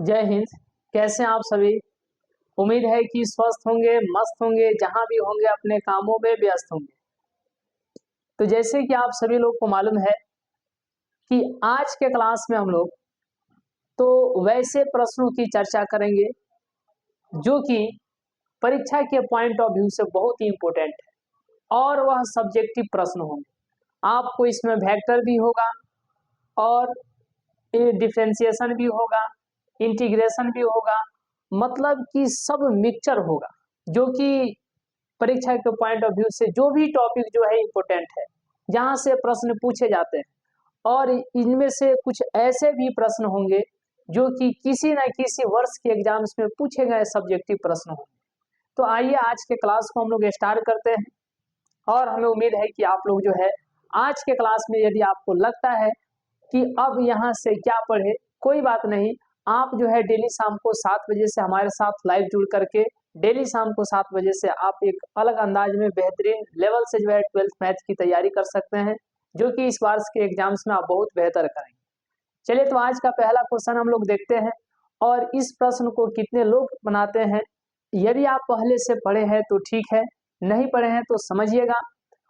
जय हिंद। कैसे हैं आप सभी। उम्मीद है कि स्वस्थ होंगे, मस्त होंगे, जहां भी होंगे अपने कामों में व्यस्त होंगे। तो जैसे कि आप सभी लोग को मालूम है कि आज के क्लास में हम लोग तो वैसे प्रश्नों की चर्चा करेंगे जो कि परीक्षा के पॉइंट ऑफ व्यू से बहुत ही इम्पोर्टेंट है और वह सब्जेक्टिव प्रश्न होंगे। आपको इसमें वेक्टर भी होगा और डिफरेंशिएशन भी होगा, इंटीग्रेशन भी होगा, मतलब कि सब मिक्सचर होगा जो कि परीक्षा के पॉइंट ऑफ व्यू से जो भी टॉपिक जो है इम्पोर्टेंट है, जहां से प्रश्न पूछे जाते हैं। और इनमें से कुछ ऐसे भी प्रश्न होंगे जो कि किसी न किसी वर्ष के एग्जाम्स में पूछे गए सब्जेक्टिव प्रश्न होंगे। तो आइए आज के क्लास को हम लोग स्टार्ट करते हैं और हमें उम्मीद है कि आप लोग जो है आज के क्लास में यदि आपको लगता है कि अब यहाँ से क्या पढ़े, कोई बात नहीं, आप जो है डेली शाम को 7 बजे से हमारे साथ लाइव जुड़ करके डेली शाम को 7 बजे से आप एक अलग अंदाज में बेहतरीन लेवल से जो है 12th मैथ की तैयारी कर सकते हैं, जो कि इस वर्ष के एग्जाम्स में आप बहुत बेहतर करेंगे। चलिए, तो आज का पहला क्वेश्चन हम लोग देखते हैं और इस प्रश्न को कितने लोग बनाते हैं। यदि आप पहले से पढ़े हैं तो ठीक है, नहीं पढ़े हैं तो समझिएगा,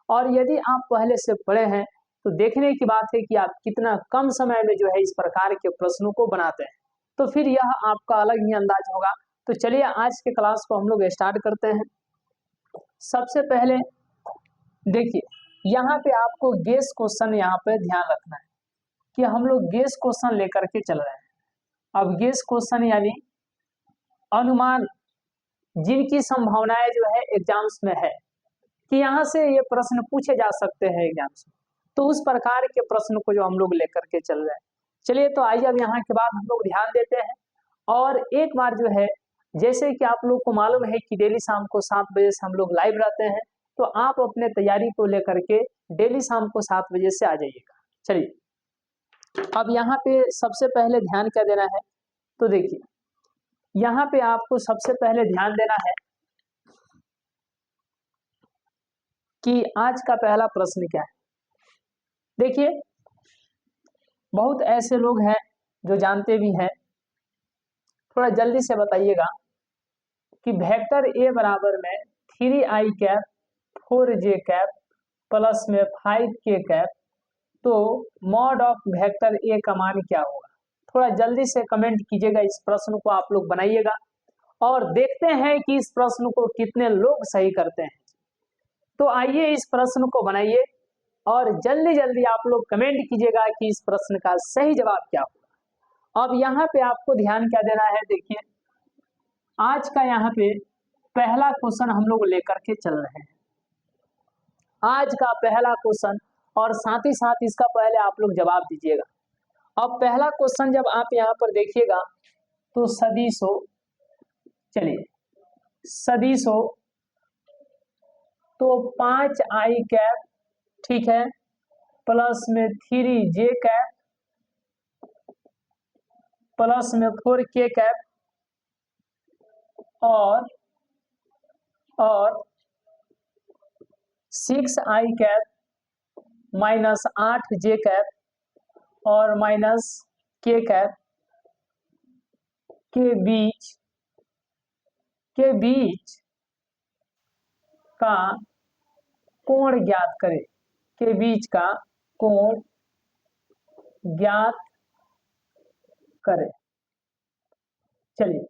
और यदि आप पहले से पढ़े हैं तो देखने की बात है कि आप कितना कम समय में जो है इस प्रकार के प्रश्नों को बनाते हैं, तो फिर यह आपका अलग ही अंदाज होगा। तो चलिए आज के क्लास को हम लोग स्टार्ट करते हैं। सबसे पहले देखिए, यहाँ पे आपको गेस क्वेश्चन यहाँ पे ध्यान रखना है कि हम लोग गेस क्वेश्चन लेकर के चल रहे हैं। अब गेस क्वेश्चन यानी अनुमान, जिनकी संभावनाएं जो है एग्जाम्स में है कि यहाँ से ये प्रश्न पूछे जा सकते हैं एग्जाम्स में, तो उस प्रकार के प्रश्न को जो हम लोग लेकर के चल रहे हैं। चलिए, तो आइए अब यहाँ के बाद हम लोग ध्यान देते हैं और एक बार जो है, जैसे कि आप लोग को मालूम है कि डेली शाम को 7 बजे से हम लोग लाइव रहते हैं, तो आप अपने तैयारी को लेकर के डेली शाम को 7 बजे से आ जाइएगा। चलिए, अब यहाँ पे सबसे पहले ध्यान क्या देना है, तो देखिए यहाँ पे आपको सबसे पहले ध्यान देना है कि आज का पहला प्रश्न क्या है। देखिए, बहुत ऐसे लोग हैं जो जानते भी हैं, थोड़ा जल्दी से बताइएगा कि वेक्टर ए बराबर में 3i cap 4j cap plus में 5k कैप, तो मॉड ऑफ वेक्टर ए का मान क्या होगा। थोड़ा जल्दी से कमेंट कीजिएगा, इस प्रश्न को आप लोग बनाइएगा और देखते हैं कि इस प्रश्न को कितने लोग सही करते हैं। तो आइए इस प्रश्न को बनाइए और जल्दी जल्दी आप लोग कमेंट कीजिएगा कि इस प्रश्न का सही जवाब क्या होगा। अब यहाँ पे आपको ध्यान क्या देना है, देखिए आज का यहाँ पे पहला क्वेश्चन हम लोग लेकर के चल रहे हैं, आज का पहला क्वेश्चन, और साथ ही साथ इसका पहले आप लोग जवाब दीजिएगा। अब पहला क्वेश्चन जब आप यहाँ पर देखिएगा तो सदिशो, चलिए सदिशो, तो 5i कैप, ठीक है, प्लस में 3j कैप प्लस में 4k कैप और 6i cap minus 8j cap और माइनस k कैप के बीच का कोण ज्ञात करें, के बीच का कोण ज्ञात करें। चलिए,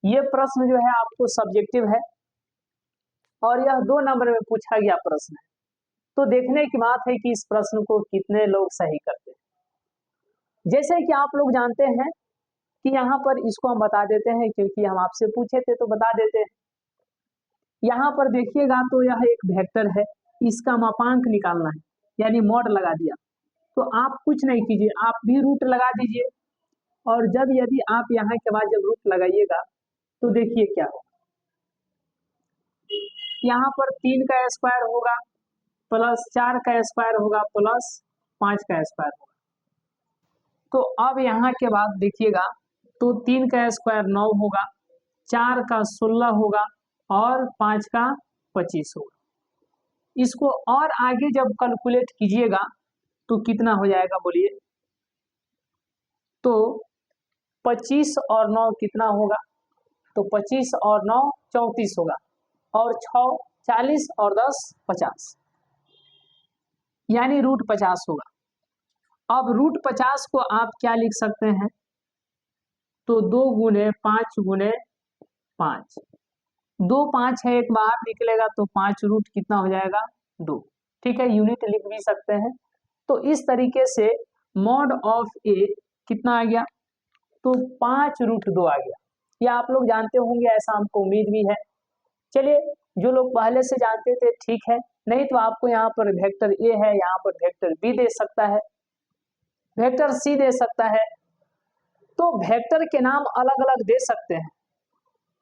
ये प्रश्न जो है आपको सब्जेक्टिव है और यह 2 नंबर में पूछा गया प्रश्न है, तो देखने की बात है कि इस प्रश्न को कितने लोग सही करते हैं। जैसे कि आप लोग जानते हैं कि यहाँ पर इसको हम बता देते हैं क्योंकि हम आपसे पूछे थे तो बता देते हैं। यहाँ पर देखिएगा तो यह एक वेक्टर है, इसका मापांक निकालना है, यानी मॉड लगा दिया। तो आप कुछ नहीं कीजिए, आप भी रूट लगा दीजिए और जब यदि आप यहाँ के बाद जब रूट लगाइएगा तो देखिए क्या होगा। यहाँ पर 3 का स्क्वायर होगा प्लस 4 का स्क्वायर होगा प्लस 5 का स्क्वायर होगा। तो अब यहाँ के बाद देखिएगा तो 3 का स्क्वायर 9 होगा, 4 का 16 होगा और 5 का 25 होगा। इसको और आगे जब कैलकुलेट कीजिएगा तो कितना हो जाएगा बोलिए। तो 25 और 9 कितना होगा? तो 25 और 9 34 होगा, और 6 40 और 10 50, यानी रूट 50 होगा। अब रूट 50 को आप क्या लिख सकते हैं? तो 2 गुने 5 गुने 5, 2 5 है, एक बाहर निकलेगा तो 5 रूट कितना हो जाएगा? 2। ठीक है, यूनिट लिख भी सकते हैं। तो इस तरीके से मॉड ऑफ ए कितना आ गया? तो 5 रूट 2 आ गया। ये आप लोग जानते होंगे, ऐसा हमको उम्मीद भी है। चलिए, जो लोग पहले से जानते थे ठीक है, नहीं तो आपको यहाँ पर वेक्टर ए है, यहाँ पर वेक्टर बी दे सकता है, वेक्टर सी दे सकता है। तो वेक्टर के नाम अलग अलग दे सकते हैं,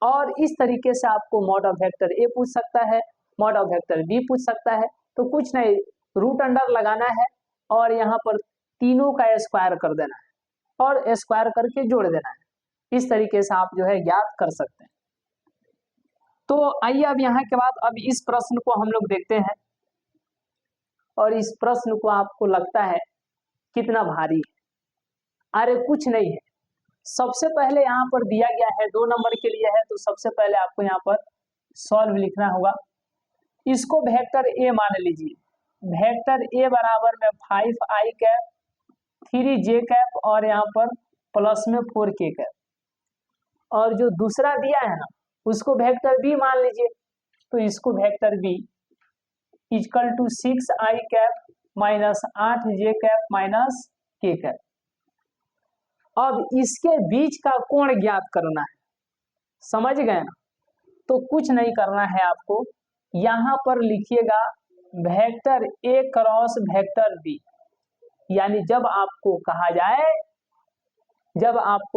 और इस तरीके से आपको मॉड ऑफ वेक्टर ए पूछ सकता है, मॉड ऑफ वेक्टर बी पूछ सकता है। तो कुछ नहीं, रूट अंडर लगाना है और यहाँ पर तीनों का स्क्वायर कर देना है और स्क्वायर करके जोड़ देना है। इस तरीके से आप जो है ज्ञात कर सकते हैं। तो आइए अब यहाँ के बाद अब इस प्रश्न को हम लोग देखते हैं, और इस प्रश्न को आपको लगता है कितना भारी है? अरे कुछ नहीं है। सबसे पहले यहाँ पर दिया गया है 2 नंबर के लिए है, तो सबसे पहले आपको यहाँ पर सॉल्व लिखना होगा। इसको वेक्टर ए मान लीजिए, वेक्टर ए बराबर में 5i कैप 3j कैप और यहाँ पर प्लस में 4k कैप, और जो दूसरा दिया है ना उसको वेक्टर बी मान लीजिए, तो इसको vector B equal to 6i cap minus 8j cap minus k cap. अब इसके बीच का कोण ज्ञात करना है, समझ गए ना? तो कुछ नहीं करना है आपको, यहां पर लिखिएगा vector A cross vector B, यानी जब आपको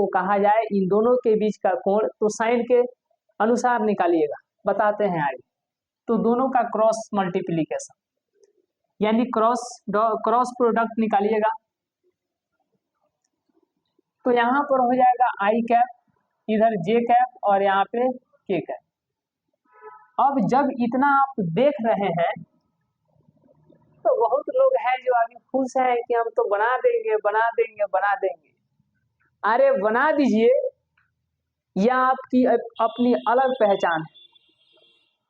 कहा जाए इन दोनों के बीच का कोण, तो साइन के अनुसार निकालिएगा, बताते हैं आगे। तो दोनों का क्रॉस मल्टीप्लीकेशन यानी क्रॉस प्रोडक्ट निकालिएगा। तो यहाँ पर हो जाएगा आई कैप, इधर जे कैप और यहाँ पे के कैप। अब जब इतना आप देख रहे हैं तो बहुत लोग हैं जो अभी खुश हैं कि हम तो बना देंगे बना देंगे बना देंगे। अरे बना दीजिए, यह आपकी अपनी अलग पहचान है,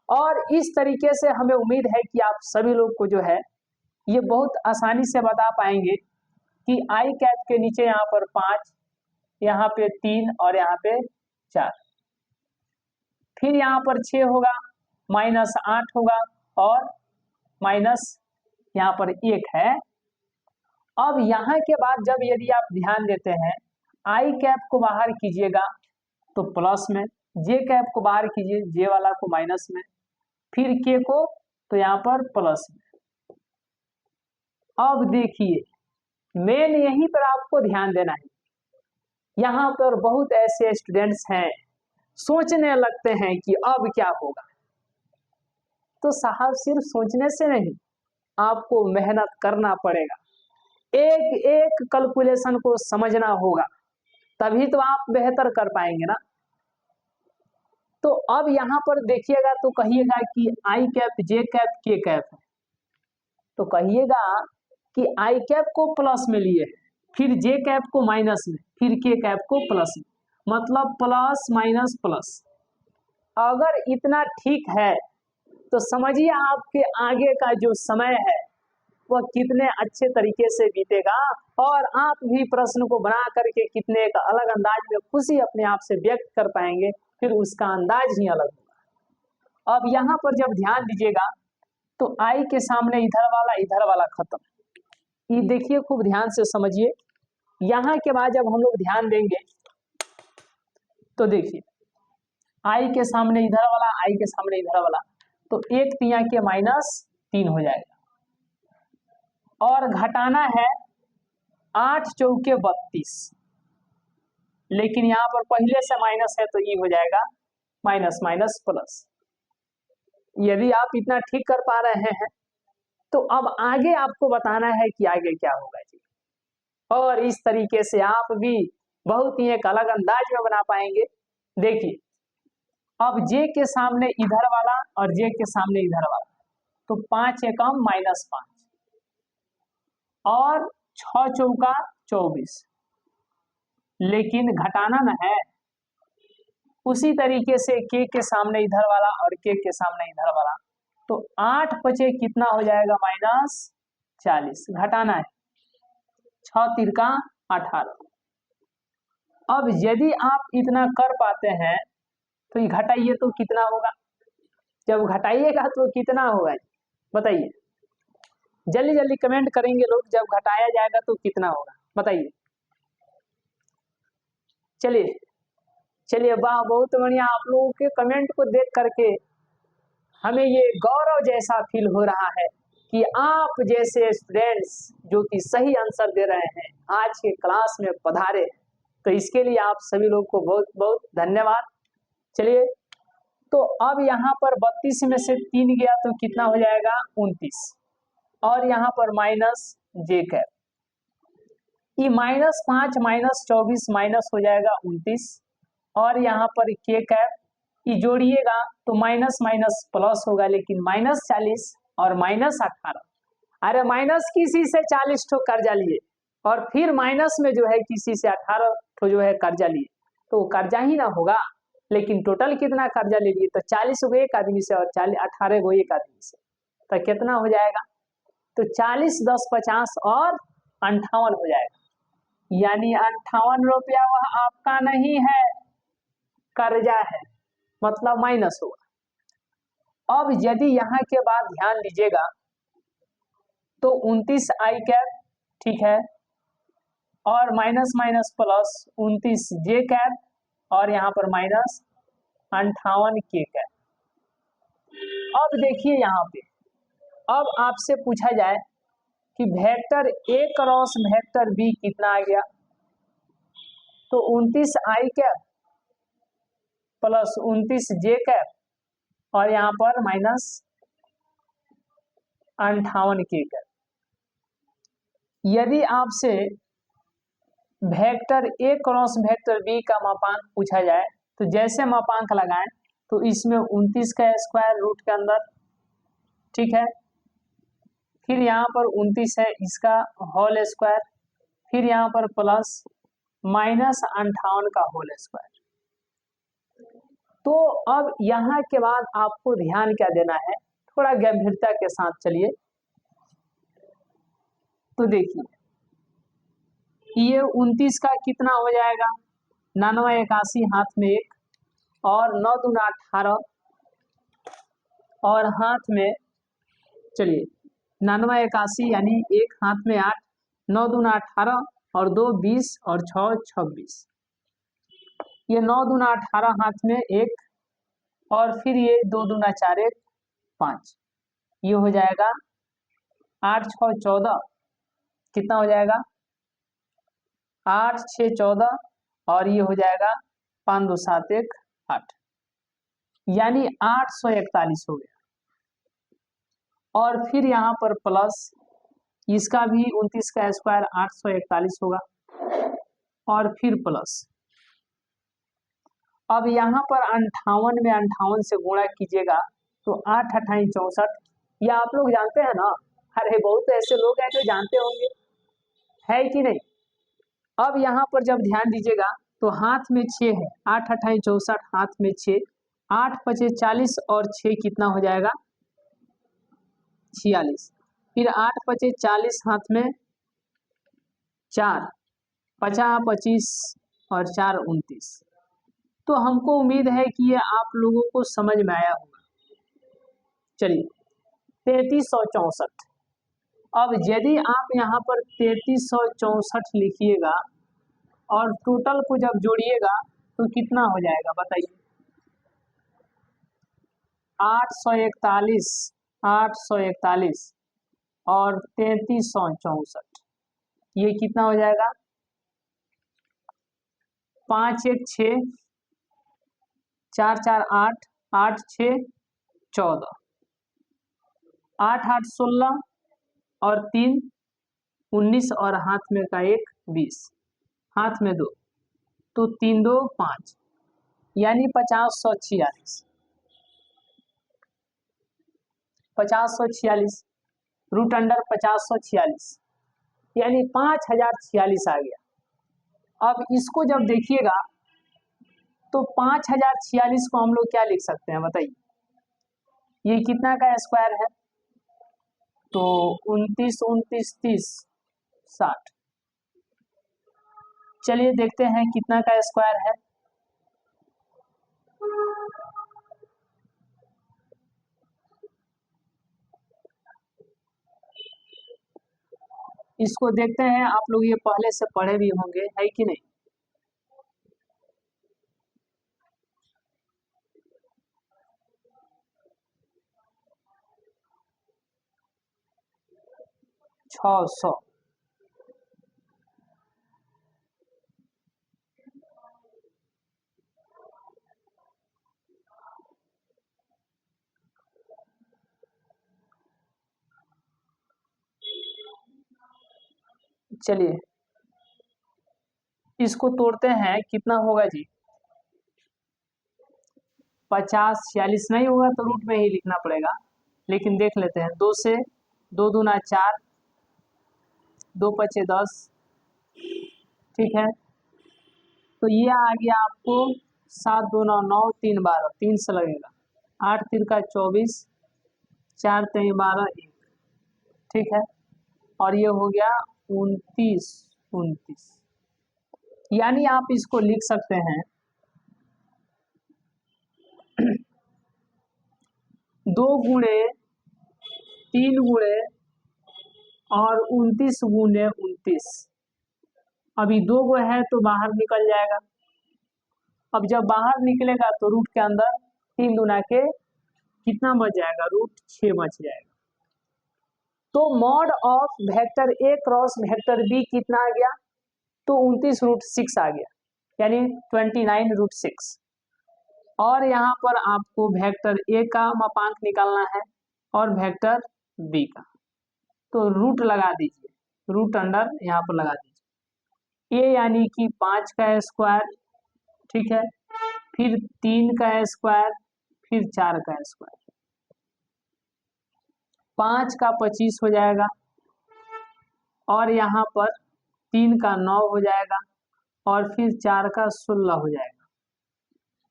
और इस तरीके से हमें उम्मीद है कि आप सभी लोग को जो है ये बहुत आसानी से बता पाएंगे कि आई कैप के नीचे यहाँ पर 5, यहाँ पे 3 और यहाँ पे 4, फिर यहाँ पर 6 होगा, माइनस 8 होगा और माइनस यहाँ पर 1 है। अब यहाँ के बाद जब यदि आप ध्यान देते हैं, आई कैप को बाहर कीजिएगा तो प्लस में, जे कैप को बाहर कीजिए, जे वाला को माइनस में, फिर के को तो यहाँ पर प्लस में। अब देखिए, मेन यहीं पर आपको ध्यान देना है। यहाँ पर बहुत ऐसे स्टूडेंट्स हैं सोचने लगते हैं कि अब क्या होगा। तो साहब सिर्फ सोचने से नहीं, आपको मेहनत करना पड़ेगा, एक एक कैलकुलेशन को समझना होगा, तभी तो आप बेहतर कर पाएंगे ना। तो अब यहाँ पर देखिएगा तो कहिएगा कि आई कैप जे कैप के कैप है, तो कहिएगा कि आई कैप को प्लस में लिए, फिर जे कैप को माइनस में, फिर के कैप को प्लस में, मतलब प्लस माइनस प्लस। अगर इतना ठीक है तो समझिए आपके आगे का जो समय है वह कितने अच्छे तरीके से बीतेगा, और आप भी प्रश्न को बना करके कितने एक अलग अंदाज में खुशी अपने आप से व्यक्त कर पाएंगे, फिर उसका अंदाज ही अलग होगा। अब यहाँ पर जब ध्यान दीजिएगा तो आई के सामने इधर वाला खत्म। ये देखिए, खूब ध्यान से समझिए। यहाँ के बाद जब हम लोग ध्यान देंगे तो देखिए, आई के सामने इधर वाला, आई के सामने इधर वाला, तो 1 तिया के -3 हो जाएगा, और घटाना है 8 चौके 32, लेकिन यहाँ पर पहले से माइनस है तो ये हो जाएगा माइनस माइनस प्लस। यदि आप इतना ठीक कर पा रहे हैं तो अब आगे आपको बताना है कि आगे क्या होगा जी, और इस तरीके से आप भी बहुत ही एक अलग अंदाज में बना पाएंगे। देखिए, अब जे के सामने इधर वाला और जे के सामने इधर वाला, तो 5 एकम -5 और 6 चौका 24, लेकिन घटाना न है। उसी तरीके से k के सामने इधर वाला और k के सामने इधर वाला, तो 8 पचे कितना हो जाएगा -40, घटाना है। 6 तिरका 18। अब यदि आप इतना कर पाते हैं तो ये घटाइए तो कितना होगा, जब घटाइएगा तो कितना होगा बताइए, जल्दी जल्दी कमेंट करेंगे लोग, जब घटाया जाएगा तो कितना होगा बताइए। चलिए चलिए, वाह बहुत बढ़िया, आप लोगों के कमेंट को देख करके हमें ये गौरव जैसा फील हो रहा है कि आप जैसे स्टूडेंट्स जो कि सही आंसर दे रहे हैं आज के क्लास में पधारे, तो इसके लिए आप सभी लोग को बहुत बहुत धन्यवाद। चलिए, तो अब यहाँ पर 32 में से 3 गया तो कितना हो जाएगा 29, और यहाँ पर -j कैप, ये -5 -24 माइनस हो जाएगा 29, और यहाँ पर k कैप ये जोड़िएगा तो माइनस माइनस प्लस होगा, लेकिन -40 और -18, अरे माइनस किसी से 40 ठो कर्जा लिए और फिर माइनस में जो है किसी से 18 ठो जो है कर्जा लिए, तो कर्जा ही ना होगा। लेकिन टोटल कितना कर्जा ले लिए, तो 40 को एक आदमी से और 18 को एक आदमी से, तो कितना हो जाएगा, तो 40 10 50 और 58 हो जाएगा, यानी 58 रुपया वह आपका नहीं है, कर्जा है, मतलब माइनस होगा। अब यदि यहाँ के बाद ध्यान दीजिएगा तो 29 आई कैप, ठीक है, और minus minus plus 29 J cap, और यहाँ पर -58 के कैप। अब देखिए यहाँ पे, अब आपसे पूछा जाए कि vector A cross vector B कितना आ गया, तो 29 I cap plus 29 J cap, और यहाँ पर -58 के कैप। यदि आपसे vector A cross vector B का मापांक पूछा जाए तो जैसे मापांक लगाएं तो इसमें 29 का स्क्वायर रूट के अंदर, ठीक है, फिर यहाँ पर 29 है इसका होल स्क्वायर, फिर यहाँ पर प्लस -58 का होल स्क्वायर। तो अब यहाँ के बाद आपको ध्यान क्या देना है, थोड़ा गंभीरता के साथ चलिए। तो देखिए ये 29 का कितना हो जाएगा, 99 81 हाथ में 1 और 9 दूना 18 और हाथ में, चलिए 99 81 यानी 1 हाथ में 8, 9 दूना 18 और 2 20 और 6 26, ये 9 दूना 18 हाथ में 1 और फिर ये 2 दूना 4 1 5, ये हो जाएगा 8 6 14, कितना हो जाएगा 8 6 14, और ये हो जाएगा 5 2 7 1 8, यानी 841 हो गया। और फिर यहाँ पर प्लस इसका भी 29 का स्क्वायर 841 होगा, और फिर प्लस, अब यहाँ पर 58 में 58 से गुणा कीजिएगा तो 8 28 64, या आप लोग जानते हैं ना, अरे बहुत ऐसे लोग हैं जो जानते होंगे, है कि नहीं। अब यहाँ पर जब ध्यान दीजिएगा तो हाथ में 6 है, 8 28 64 हाथ में 6, 8 पचे 40 और 6 कितना हो जाएगा 46, फिर 8 पचे 40 हाथ में 4, 50 25 और 4 29। तो हमको उम्मीद है कि ये आप लोगों को समझ में आया होगा। चलिए 3364, अब यदि आप यहाँ पर 3364 लिखिएगा और टोटल को जब जोड़िएगा तो कितना हो जाएगा बताइए, 841 841 और 3364, ये कितना हो जाएगा 5 1 6 4 4 8 8 6 14, 8 8 16 और 3 19 और हाथ में का 1 20, हाथ में 2, तो 3 2 5, यानी 50 146 रूट अंडर 50 146, यानी 5046 आ गया। अब इसको जब देखिएगा तो 5046 को हम लोग क्या लिख सकते हैं बताइए, ये कितना का स्क्वायर है, तो 29 29 30 60। चलिए देखते हैं कितना का स्क्वायर है। इसको देखते हैं, आप लोग ये पहले से पढ़े भी होंगे, है कि नहीं। छः सौ, चलिए इसको तोड़ते हैं, कितना होगा जी, 50 46 नहीं होगा तो रूट में ही लिखना पड़ेगा, लेकिन देख लेते हैं। 2 से 2 दूना 4, 2 पचे 10, ठीक है। तो ये आ गया आपको 7 दूना 9, 3 12, 3 से लगेगा, 8 3 का 24, 4 3 12 1, ठीक है। और ये हो गया 29 29, यानी आप इसको लिख सकते हैं 2 गुणे 3 गुणे और 29 गुणे 29। अभी 2 गो है तो बाहर निकल जाएगा। अब जब बाहर निकलेगा तो रूट के अंदर 3 दूना के कितना बच जाएगा, रूट 6 बच जाएगा। तो mod of vector A cross vector B कितना आ गया, तो 29 रूट 6 आ गया, यानी 29 रूट 6। और यहाँ पर आपको वेक्टर ए का मापांक निकालना है और वेक्टर बी का, तो रूट लगा दीजिए, रूट अंडर यहाँ पर लगा दीजिए। ए यानी कि 5 का स्क्वायर, ठीक है, फिर 3 का स्क्वायर, फिर 4 का स्क्वायर, 5 का 25 हो जाएगा, और यहाँ पर 3 का 9 हो जाएगा, और फिर 4 का 16 हो जाएगा।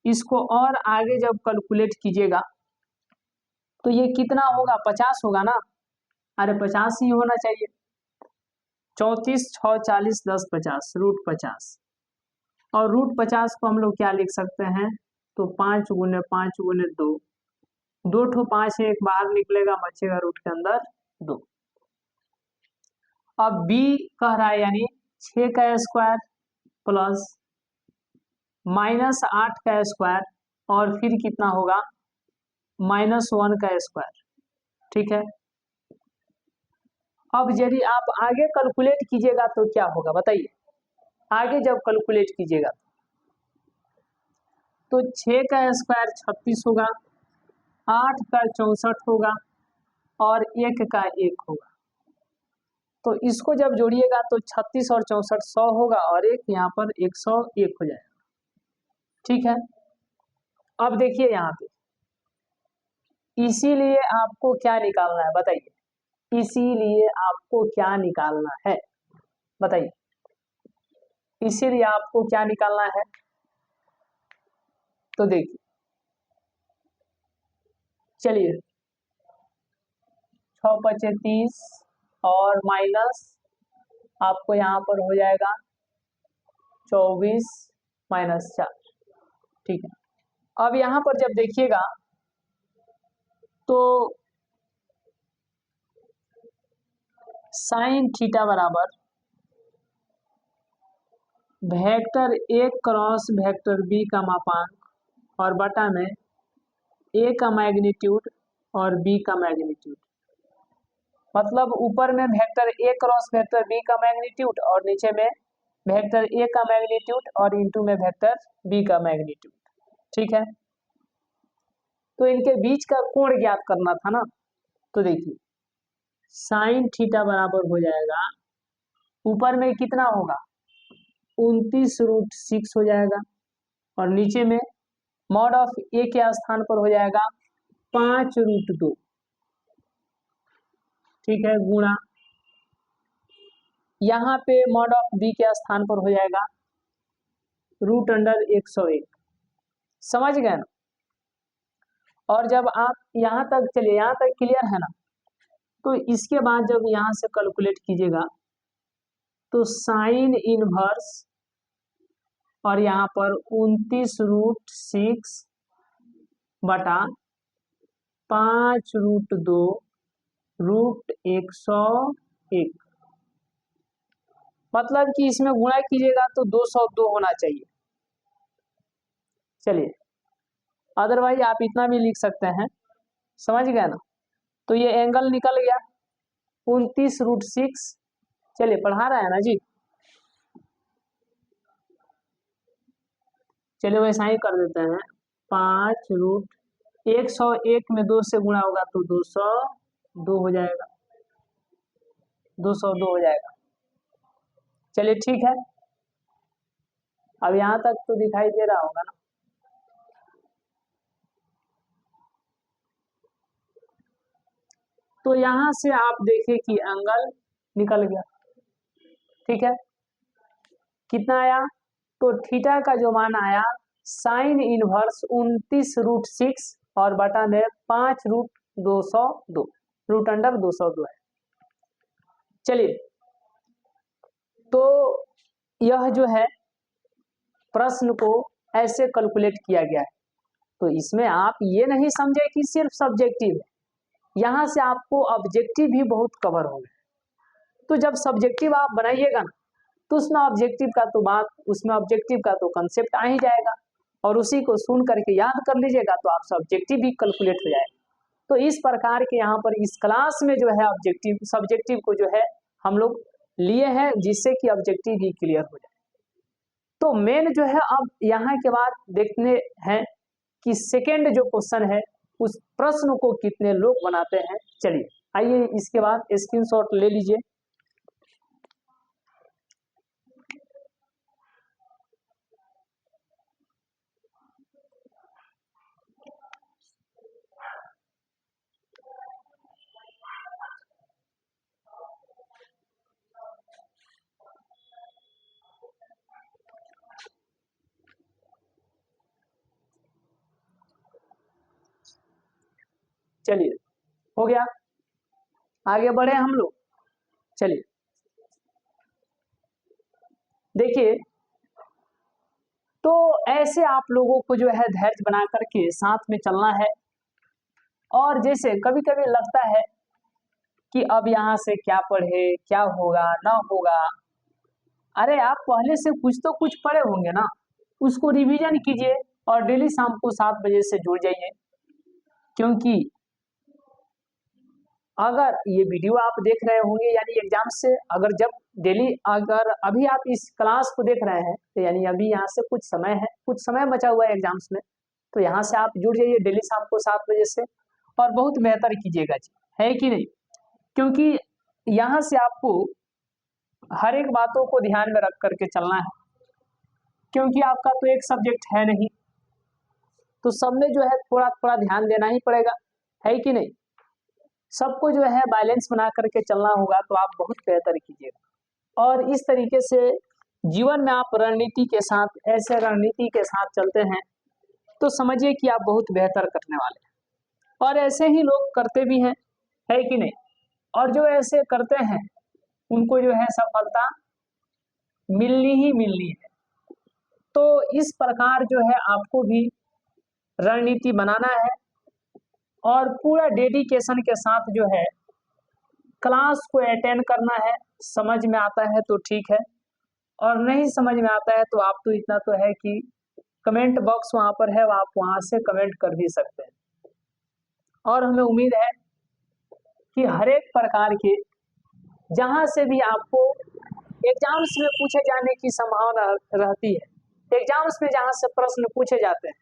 इसको और आगे जब कैलकुलेट कीजिएगा तो ये कितना होगा, 50 होगा ना, अरे 50 ही होना चाहिए। 34 6 40 10 50, रूट 50। और रूट 50 को हम लोग क्या लिख सकते हैं, तो 5 गुने 5 गुने 2, 2 ठो 5 है, एक बाहर निकलेगा, बचेगा रूट के अंदर 2। अब बी कह रहा है यानी 6 का स्क्वायर प्लस -8 का स्क्वायर, और फिर कितना होगा, -1 का स्क्वायर, ठीक है। अब यदि आप आगे कैलकुलेट कीजिएगा तो क्या होगा बताइए, आगे जब कैलकुलेट कीजिएगा तो 6 का स्क्वायर 36 होगा, 8 का 64 होगा, और 1 का 1 होगा। तो इसको जब जोड़िएगा तो 36 और 64 100 होगा, और एक यहाँ पर 101 हो जाएगा, ठीक है। अब देखिए यहाँ पे, इसीलिए आपको क्या निकालना है बताइए, इसीलिए आपको क्या निकालना है बताइए, इसीलिए आपको क्या निकालना है, तो देखिए चलिए 6 पचे 30 और माइनस आपको यहाँ पर हो जाएगा 24 -4, ठीक है। अब यहाँ पर जब देखिएगा तो साइन थीटा बराबर vector A cross vector B का मापांक और बटा में ए का मैग्नीट्यूड और बी का मैग्नीट्यूड, मतलब ऊपर में vector A cross vector B का मैग्नीट्यूड और नीचे में वेक्टर ए का मैग्नीट्यूड और इनटू में वेक्टर बी का मैग्नीट्यूड, ठीक है। तो इनके बीच का कोण ज्ञात करना था ना, तो देखिए साइन थीटा बराबर हो जाएगा, ऊपर में कितना होगा 29 रूट 6 हो जाएगा, और नीचे में मॉड ऑफ ए के स्थान पर हो जाएगा 5 रूट 2, ठीक है, गुणा यहाँ पे मॉड ऑफ बी के स्थान पर हो जाएगा √101। समझ गए ना। और जब आप यहाँ तक चलिए, यहाँ तक क्लियर है ना, तो इसके बाद जब यहाँ से कैलकुलेट कीजिएगा तो साइन इनवर्स और यहाँ पर 29√6 बटा 5√2 √101, मतलब कि इसमें गुणा कीजिएगा तो 202 होना चाहिए। चलिए, अदरवाइज आप इतना भी लिख सकते हैं। समझ गए ना। तो ये एंगल निकल गया 29√6। चलिए, पढ़ा रहा है ना जी। चलिए वैसा ही कर देते हैं। 5√101 में 2 से गुणा होगा तो 202 हो जाएगा, 202 हो जाएगा। चलिए ठीक है, अब यहाँ तक तो दिखाई दे रहा होगा ना। तो यहाँ से आप देखिए कि एंगल निकल गया। ठीक है, कितना आया? तो थीटा का जो मान आया साइन इनवर्स 29√6 और बटा में 5√202, √202 है। चलिए, तो यह जो है प्रश्न को ऐसे कैलकुलेट किया गया है। तो इसमें आप ये नहीं समझे कि सिर्फ सब्जेक्टिव है, यहाँ से आपको ऑब्जेक्टिव भी बहुत कवर होंगे। तो जब सब्जेक्टिव आप बनाइएगा ना, तो उसमें ऑब्जेक्टिव का तो बात, उसमें ऑब्जेक्टिव का तो कंसेप्ट आ ही जाएगा, और उसी को सुन करके याद कर लीजिएगा तो आप सब्जेक्टिव भी कैलकुलेट हो जाएगा। तो इस प्रकार के यहाँ पर इस क्लास में जो है ऑब्जेक्टिव सब्जेक्टिव को जो है हम लोग लिए हैं, जिससे कि ऑब्जेक्टिव भी क्लियर हो जाए। तो मेन जो है अब यहाँ के बाद देखने हैं कि सेकेंड जो क्वेश्चन है उस प्रश्न को कितने लोग बनाते हैं। चलिए आइए इसके बाद स्क्रीनशॉट ले लीजिए। चलिए हो गया, आगे बढ़े हम लोग। चलिए देखिए, तो ऐसे आप लोगों को जो है धैर्य बना करके साथ में चलना है। और जैसे कभी कभी लगता है कि अब यहाँ से क्या पढ़े, क्या होगा ना होगा, अरे आप पहले से कुछ तो कुछ पढ़े होंगे ना, उसको रिवीजन कीजिए और डेली शाम को 7 बजे से जुड़ जाइए। क्योंकि अगर ये वीडियो आप देख रहे होंगे यानी एग्जाम से, अगर जब डेली अगर अभी आप इस क्लास को देख रहे हैं तो यानी अभी यहाँ से कुछ समय है, कुछ समय बचा हुआ है एग्जाम्स में, तो यहाँ से आप जुड़ जाइए डेली शाम को 7 बजे से और बहुत बेहतर कीजिएगा जी, है कि नहीं। क्योंकि यहाँ से आपको हर एक बातों को ध्यान में रख करके चलना है, क्योंकि आपका तो एक सब्जेक्ट है नहीं, तो सब में जो है थोड़ा थोड़ा ध्यान देना ही पड़ेगा, है कि नहीं। सबको जो है बैलेंस बना करके चलना होगा, तो आप बहुत बेहतर कीजिएगा। और इस तरीके से जीवन में आप रणनीति के साथ, ऐसे रणनीति के साथ चलते हैं तो समझिए कि आप बहुत बेहतर करने वाले हैं। और ऐसे ही लोग करते भी हैं, है कि नहीं। और जो ऐसे करते हैं उनको जो है सफलता मिलनी ही मिलनी है। तो इस प्रकार जो है आपको भी रणनीति बनाना है और पूरा डेडिकेशन के साथ जो है क्लास को अटेंड करना है। समझ में आता है तो ठीक है, और नहीं समझ में आता है तो आप तो इतना तो है कि कमेंट बॉक्स वहाँ पर है, आप वहाँ से कमेंट कर भी सकते हैं। और हमें उम्मीद है कि हर एक प्रकार के जहाँ से भी आपको एग्जाम्स में पूछे जाने की संभावना रहती है, एग्जाम्स में जहाँ से प्रश्न पूछे जाते हैं,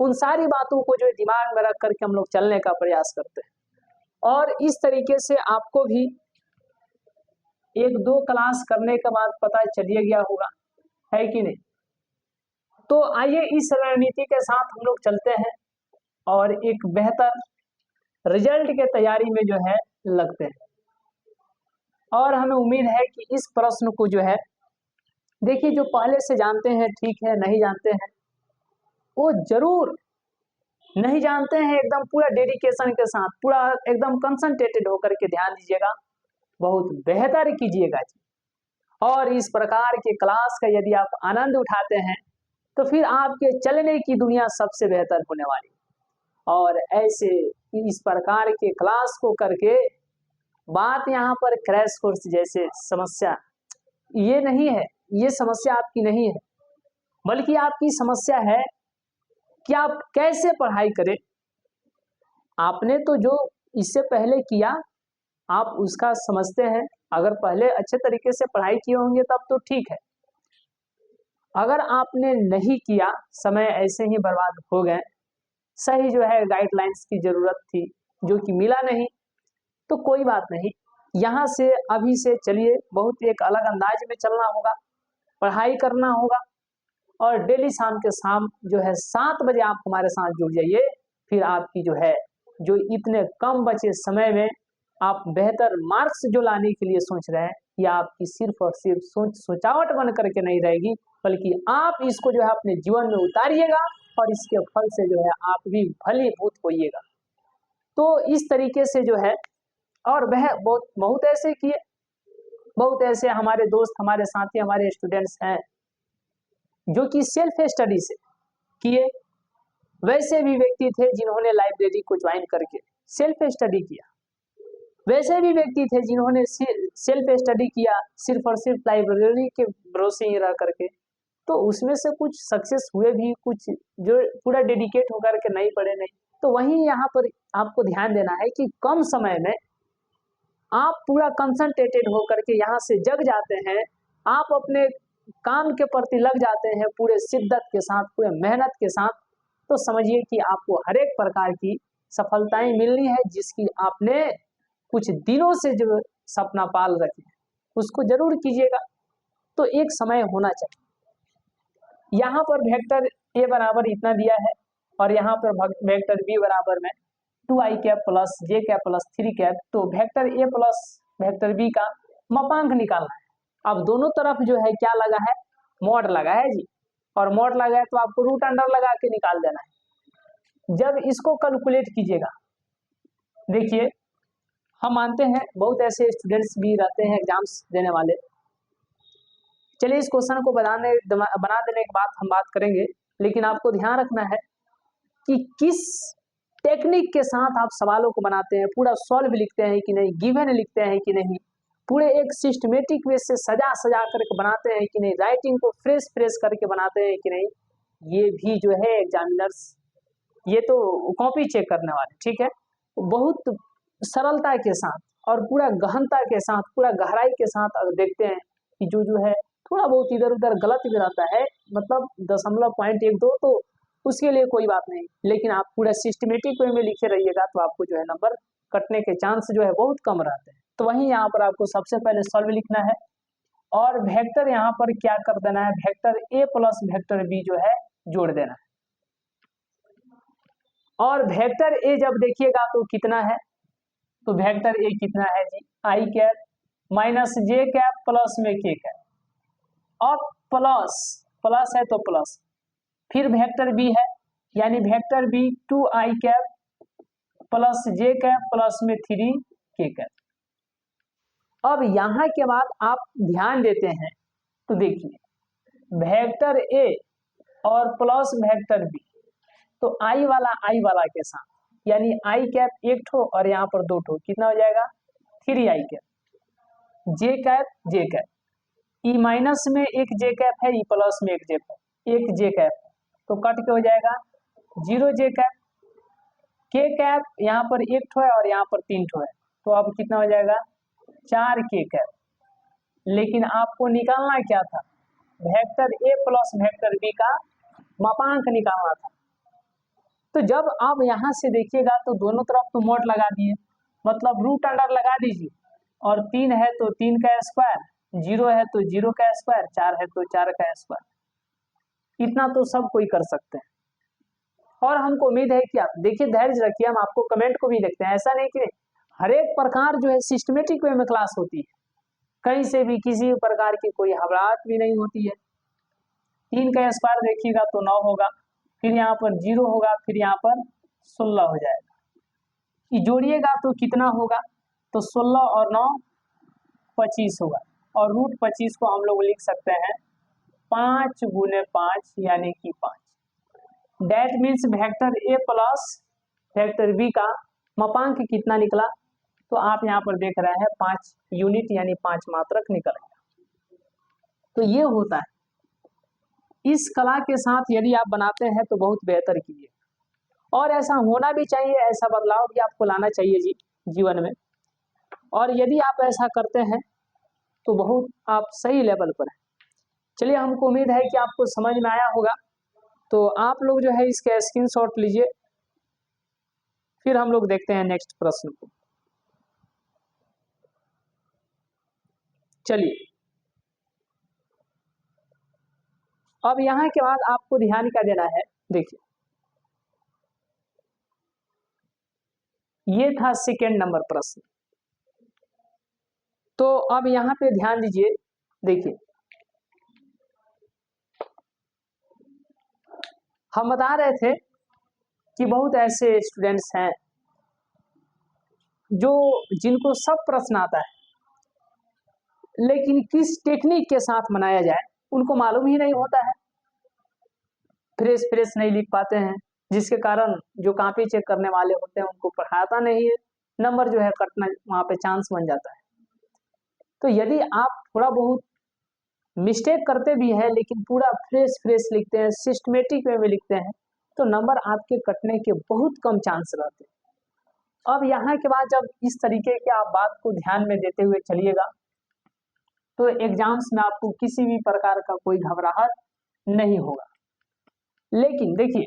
उन सारी बातों को जो दिमाग में रख करके हम लोग चलने का प्रयास करते हैं। और इस तरीके से आपको भी 1-2 क्लास करने के बाद पता चलिए गया होगा, है कि नहीं। तो आइए इस रणनीति के साथ हम लोग चलते हैं और एक बेहतर रिजल्ट के तैयारी में जो है लगते हैं। और हमें उम्मीद है कि इस प्रश्न को जो है देखिए जो पहले से जानते हैं ठीक है, नहीं जानते हैं वो जरूर नहीं जानते हैं एकदम पूरा डेडिकेशन के साथ, पूरा एकदम कंसंट्रेटेड होकर के ध्यान दीजिएगा, बहुत बेहतर कीजिएगा जी। और इस प्रकार के क्लास का यदि आप आनंद उठाते हैं तो फिर आपके चलने की दुनिया सबसे बेहतर होने वाली। और ऐसे इस प्रकार के क्लास को करके बात यहाँ पर क्रैश कोर्स जैसे समस्या ये नहीं है, ये समस्या आपकी नहीं है, बल्कि आपकी समस्या है कि आप कैसे पढ़ाई करें। आपने तो जो इससे पहले किया आप उसका समझते हैं, अगर पहले अच्छे तरीके से पढ़ाई किए होंगे तब तो ठीक है, अगर आपने नहीं किया समय ऐसे ही बर्बाद हो गए, सही जो है गाइडलाइंस की जरूरत थी जो कि मिला नहीं, तो कोई बात नहीं, यहाँ से अभी से चलिए बहुत एक अलग अंदाज में चलना होगा, पढ़ाई करना होगा और डेली शाम के शाम जो है 7 बजे आप हमारे साथ जुड़ जाइए। फिर आपकी जो है जो इतने कम बचे समय में आप बेहतर मार्क्स जो लाने के लिए सोच रहे हैं, ये आपकी सिर्फ और सिर्फ सोचावट बन करके नहीं रहेगी, बल्कि आप इसको जो है अपने जीवन में उतारिएगा और इसके फल से जो है आप भी फलीभूत होइएगा। तो इस तरीके से जो है और वह बहुत ऐसे किए, बहुत ऐसे हमारे दोस्त, हमारे साथी, हमारे स्टूडेंट्स हैं जो कि सेल्फ स्टडी से किए। वैसे भी व्यक्ति थे जिन्होंने लाइब्रेरी को ज्वाइन करके सेल्फ स्टडी किया, वैसे भी व्यक्ति थे जिन्होंने सेल्फ स्टडी किया सिर्फ और सिर्फ लाइब्रेरी के भरोसे ही रह करके, तो उसमें से कुछ सक्सेस हुए भी, कुछ जो पूरा डेडिकेट होकर के नहीं पढ़े नहीं। तो वहीं यहाँ पर आपको ध्यान देना है कि कम समय में आप पूरा कंसंट्रेटेड होकर के यहाँ से जग जाते हैं, आप अपने काम के प्रति लग जाते हैं पूरे शिद्दत के साथ, पूरे मेहनत के साथ, तो समझिए कि आपको हर एक प्रकार की सफलताएं मिलनी है जिसकी आपने कुछ दिनों से जो सपना पाल रखे उसको जरूर कीजिएगा। तो एक समय होना चाहिए। यहाँ पर वेक्टर ए बराबर इतना दिया है और यहाँ पर वेक्टर बी बराबर में 2i cap plus J cap plus 3 cap, तो vector A plus vector B का मापांक निकालना है। अब दोनों तरफ जो है क्या लगा है, मॉड लगा है जी, और मॉड लगा है तो आपको रूट अंडर लगा के निकाल देना है। जब इसको कैलकुलेट कीजिएगा, देखिए हम मानते हैं बहुत ऐसे स्टूडेंट्स भी रहते हैं एग्जाम्स देने वाले, चलिए इस क्वेश्चन को बना देने के बाद हम बात करेंगे, लेकिन आपको ध्यान रखना है कि किस टेक्निक के साथ आप सवालों को बनाते हैं, पूरा सॉल्व लिखते हैं कि नहीं, गिवन लिखते हैं कि नहीं, पूरे एक सिस्टमेटिक वे से सजा करके बनाते हैं कि नहीं, राइटिंग को फ्रेश करके बनाते हैं कि नहीं, ये भी जो है एग्जामिनर्स, ये तो कॉपी चेक करने वाले, ठीक है, बहुत सरलता के साथ और पूरा गहनता के साथ, पूरा गहराई के साथ अगर देखते हैं कि जो है थोड़ा बहुत इधर उधर गलत भी रहता है, मतलब 0.12 तो उसके लिए कोई बात नहीं, लेकिन आप पूरा सिस्टमेटिक वे में लिखे रहिएगा तो आपको जो है नंबर कटने के चांस जो है बहुत कम रहते हैं। तो वहीं यहाँ पर आपको सबसे पहले सॉल्व लिखना है और वेक्टर यहाँ पर क्या कर देना है, vector A plus vector B जो है जोड़ देना है। और वेक्टर ए जब देखिएगा तो कितना है, तो वेक्टर ए कितना है जी, आई कैप माइनस जे कैप प्लस में के कैप, और प्लस है तो प्लस, फिर वेक्टर बी है यानी vector B 2i cap plus J cap plus में 3 के कैप। अब यहाँ के बाद आप ध्यान देते हैं तो देखिए वेक्टर ए और प्लस वेक्टर बी, तो आई वाला के साथ यानी आई कैप एक ठो और यहाँ पर 2 ठो, कितना हो जाएगा 3i कैप, जे कैप, ई माइनस में एक जे कैप है, ई प्लस में एक जे कैप, तो कट के हो जाएगा 0 जे कैप, के कैप यहाँ पर एक ठो है और यहाँ पर 3 ठो है, तो अब कितना हो जाएगा 4 के कैप। लेकिन आपको निकालना क्या था, vector A plus vector B का मापांक निकालना था। तो जब आप यहाँ से देखिएगा तो दोनों तरफ तो मॉड लगा दिए, मतलब रूट अंडर लगा दीजिए, और 3 है तो 3 का स्क्वायर, 0 है तो 0 का स्क्वायर, 4 है तो 4 का स्क्वायर, इतना तो सब कोई कर सकते हैं। और हमको उम्मीद है कि आप देखिए, धैर्य रखिए, हम आपको कमेंट को भी देखते हैं, ऐसा नहीं कि हर एक प्रकार जो है सिस्टमेटिक वे में क्लास होती है, कहीं से भी किसी प्रकार की कोई घबराहट भी नहीं होती है। 3 का स्क्वायर देखिएगा तो 9 होगा, फिर यहाँ पर 0 होगा, फिर यहाँ पर 16 हो जाएगा। ये जोड़िएगा तो कितना होगा, तो 16 और 9 25 होगा, और रूट 25 को हम लोग लिख सकते हैं 5 गुने 5 यानी कि 5। That means vector A plus vector B का मापांक कितना निकला, तो आप यहाँ पर देख रहे हैं 5 यूनिट यानी 5 मात्रक निकल गया। तो ये होता है। इस कला के साथ यदि आप बनाते हैं तो बहुत बेहतर कीजिए, और ऐसा होना भी चाहिए, ऐसा बदलाव भी आपको लाना चाहिए जीवन में। और यदि आप ऐसा करते हैं तो बहुत आप सही लेवल पर हैं। चलिए, हमको उम्मीद है कि आपको समझ में आया होगा। तो आप लोग जो है इसके स्क्रीनशॉट लीजिए, फिर हम लोग देखते हैं नेक्स्ट प्रश्न को। चलिए, अब यहाँ के बाद आपको ध्यान क्या देना है, देखिए ये था सेकेंड नंबर प्रश्न। तो अब यहाँ पे ध्यान दीजिए, देखिए हम बता रहे थे कि बहुत ऐसे स्टूडेंट्स हैं जो जिनको सब प्रश्न आता है, लेकिन किस टेक्निक के साथ बनाया जाए उनको मालूम ही नहीं होता है। फ्रेश नहीं लिख पाते हैं, जिसके कारण जो कॉपी चेक करने वाले होते हैं उनको पढ़ाता नहीं है, नंबर जो है कटना वहां पे चांस बन जाता है। तो यदि आप थोड़ा बहुत मिस्टेक करते भी हैं लेकिन पूरा फ्रेश लिखते हैं, सिस्टमेटिक वे में लिखते हैं, तो नंबर आपके कटने के बहुत कम चांस रहते हैं। अब यहाँ के बाद जब इस तरीके के आप बात को ध्यान में देते हुए चलिएगा तो एग्जाम्स में आपको किसी भी प्रकार का कोई घबराहट नहीं होगा। लेकिन देखिए,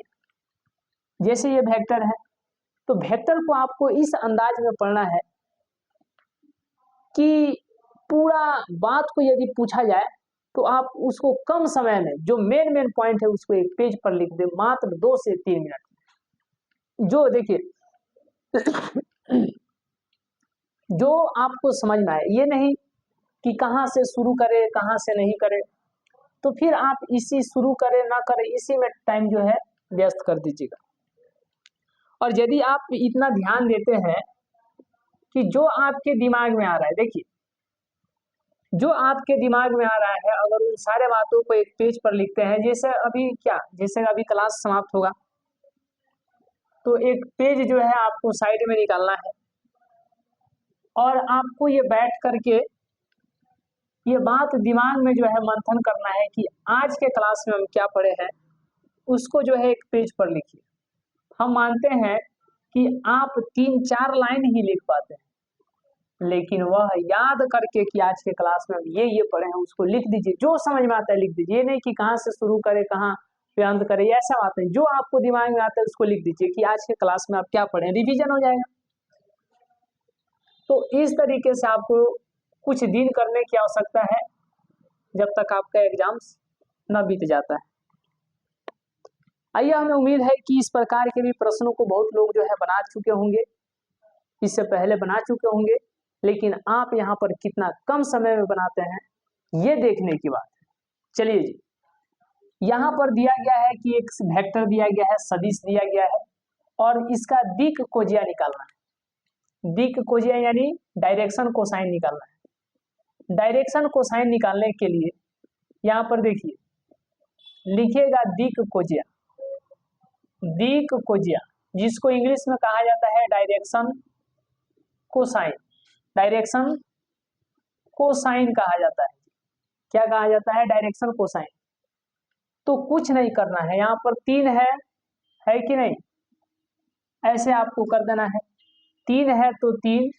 जैसे ये वेक्टर है, तो वेक्टर को आपको इस अंदाज में पढ़ना है कि पूरा बात को यदि पूछा जाए तो आप उसको कम समय में जो मेन पॉइंट है उसको एक पेज पर लिख दे, मात्र 2 से 3 मिनट। जो देखिए जो आपको समझ में आए, ये नहीं कि कहाँ से शुरू करें कहाँ से नहीं करें, तो फिर आप इसी शुरू करें ना करें इसी में टाइम जो है व्यस्त कर दीजिएगा। और यदि आप इतना ध्यान देते हैं कि जो आपके दिमाग में आ रहा है, देखिए जो आपके दिमाग में आ रहा है, अगर उन सारे बातों को एक पेज पर लिखते हैं, जैसे अभी क्लास समाप्त होगा तो एक पेज जो है आपको साइड में निकालना है, और आपको ये बैठ करके ये बात दिमाग में जो है मंथन करना है कि आज के क्लास में हम क्या पढ़े हैं, उसको जो है एक पेज पर लिखिए। हम मानते हैं कि आप 3-4 लाइन ही लिख पाते हैं, लेकिन वह याद करके कि आज के क्लास में हम ये पढ़े हैं उसको लिख दीजिए। जो समझ में आता है लिख दीजिए, ये नहीं कि कहाँ से शुरू करें कहाँ पे अंत करें, ऐसा बात नहीं। जो आपको दिमाग में आता है उसको लिख दीजिए कि आज के क्लास में आप क्या पढ़े, रिवीजन हो जाएगा। तो इस तरीके से आपको कुछ दिन करने की आवश्यकता है जब तक आपका एग्जाम्स न बीत जाता है। आइए, हमें उम्मीद है कि इस प्रकार के भी प्रश्नों को बहुत लोग जो है बना चुके होंगे, इससे पहले बना चुके होंगे, लेकिन आप यहाँ पर कितना कम समय में बनाते हैं ये देखने की बात है। चलिए जी, यहाँ पर दिया गया है कि एक वेक्टर दिया गया है, सदिश दिया गया है, और इसका दिक् कोजिया निकालना है। दिक् कोजिया यानी डायरेक्शन कोसाइन निकालना है। डायरेक्शन कोसाइन निकालने के लिए यहाँ पर देखिए लिखिएगा दिक् कोजिया। दिक् कोजिया जिसको इंग्लिश में कहा जाता है डायरेक्शन कोसाइन। डायरेक्शन कोसाइन कहा जाता है। क्या कहा जाता है? Direction cosine. तो कुछ नहीं करना है, यहाँ पर 3 है कि नहीं, ऐसे आपको कर देना है। 3 है तो 3,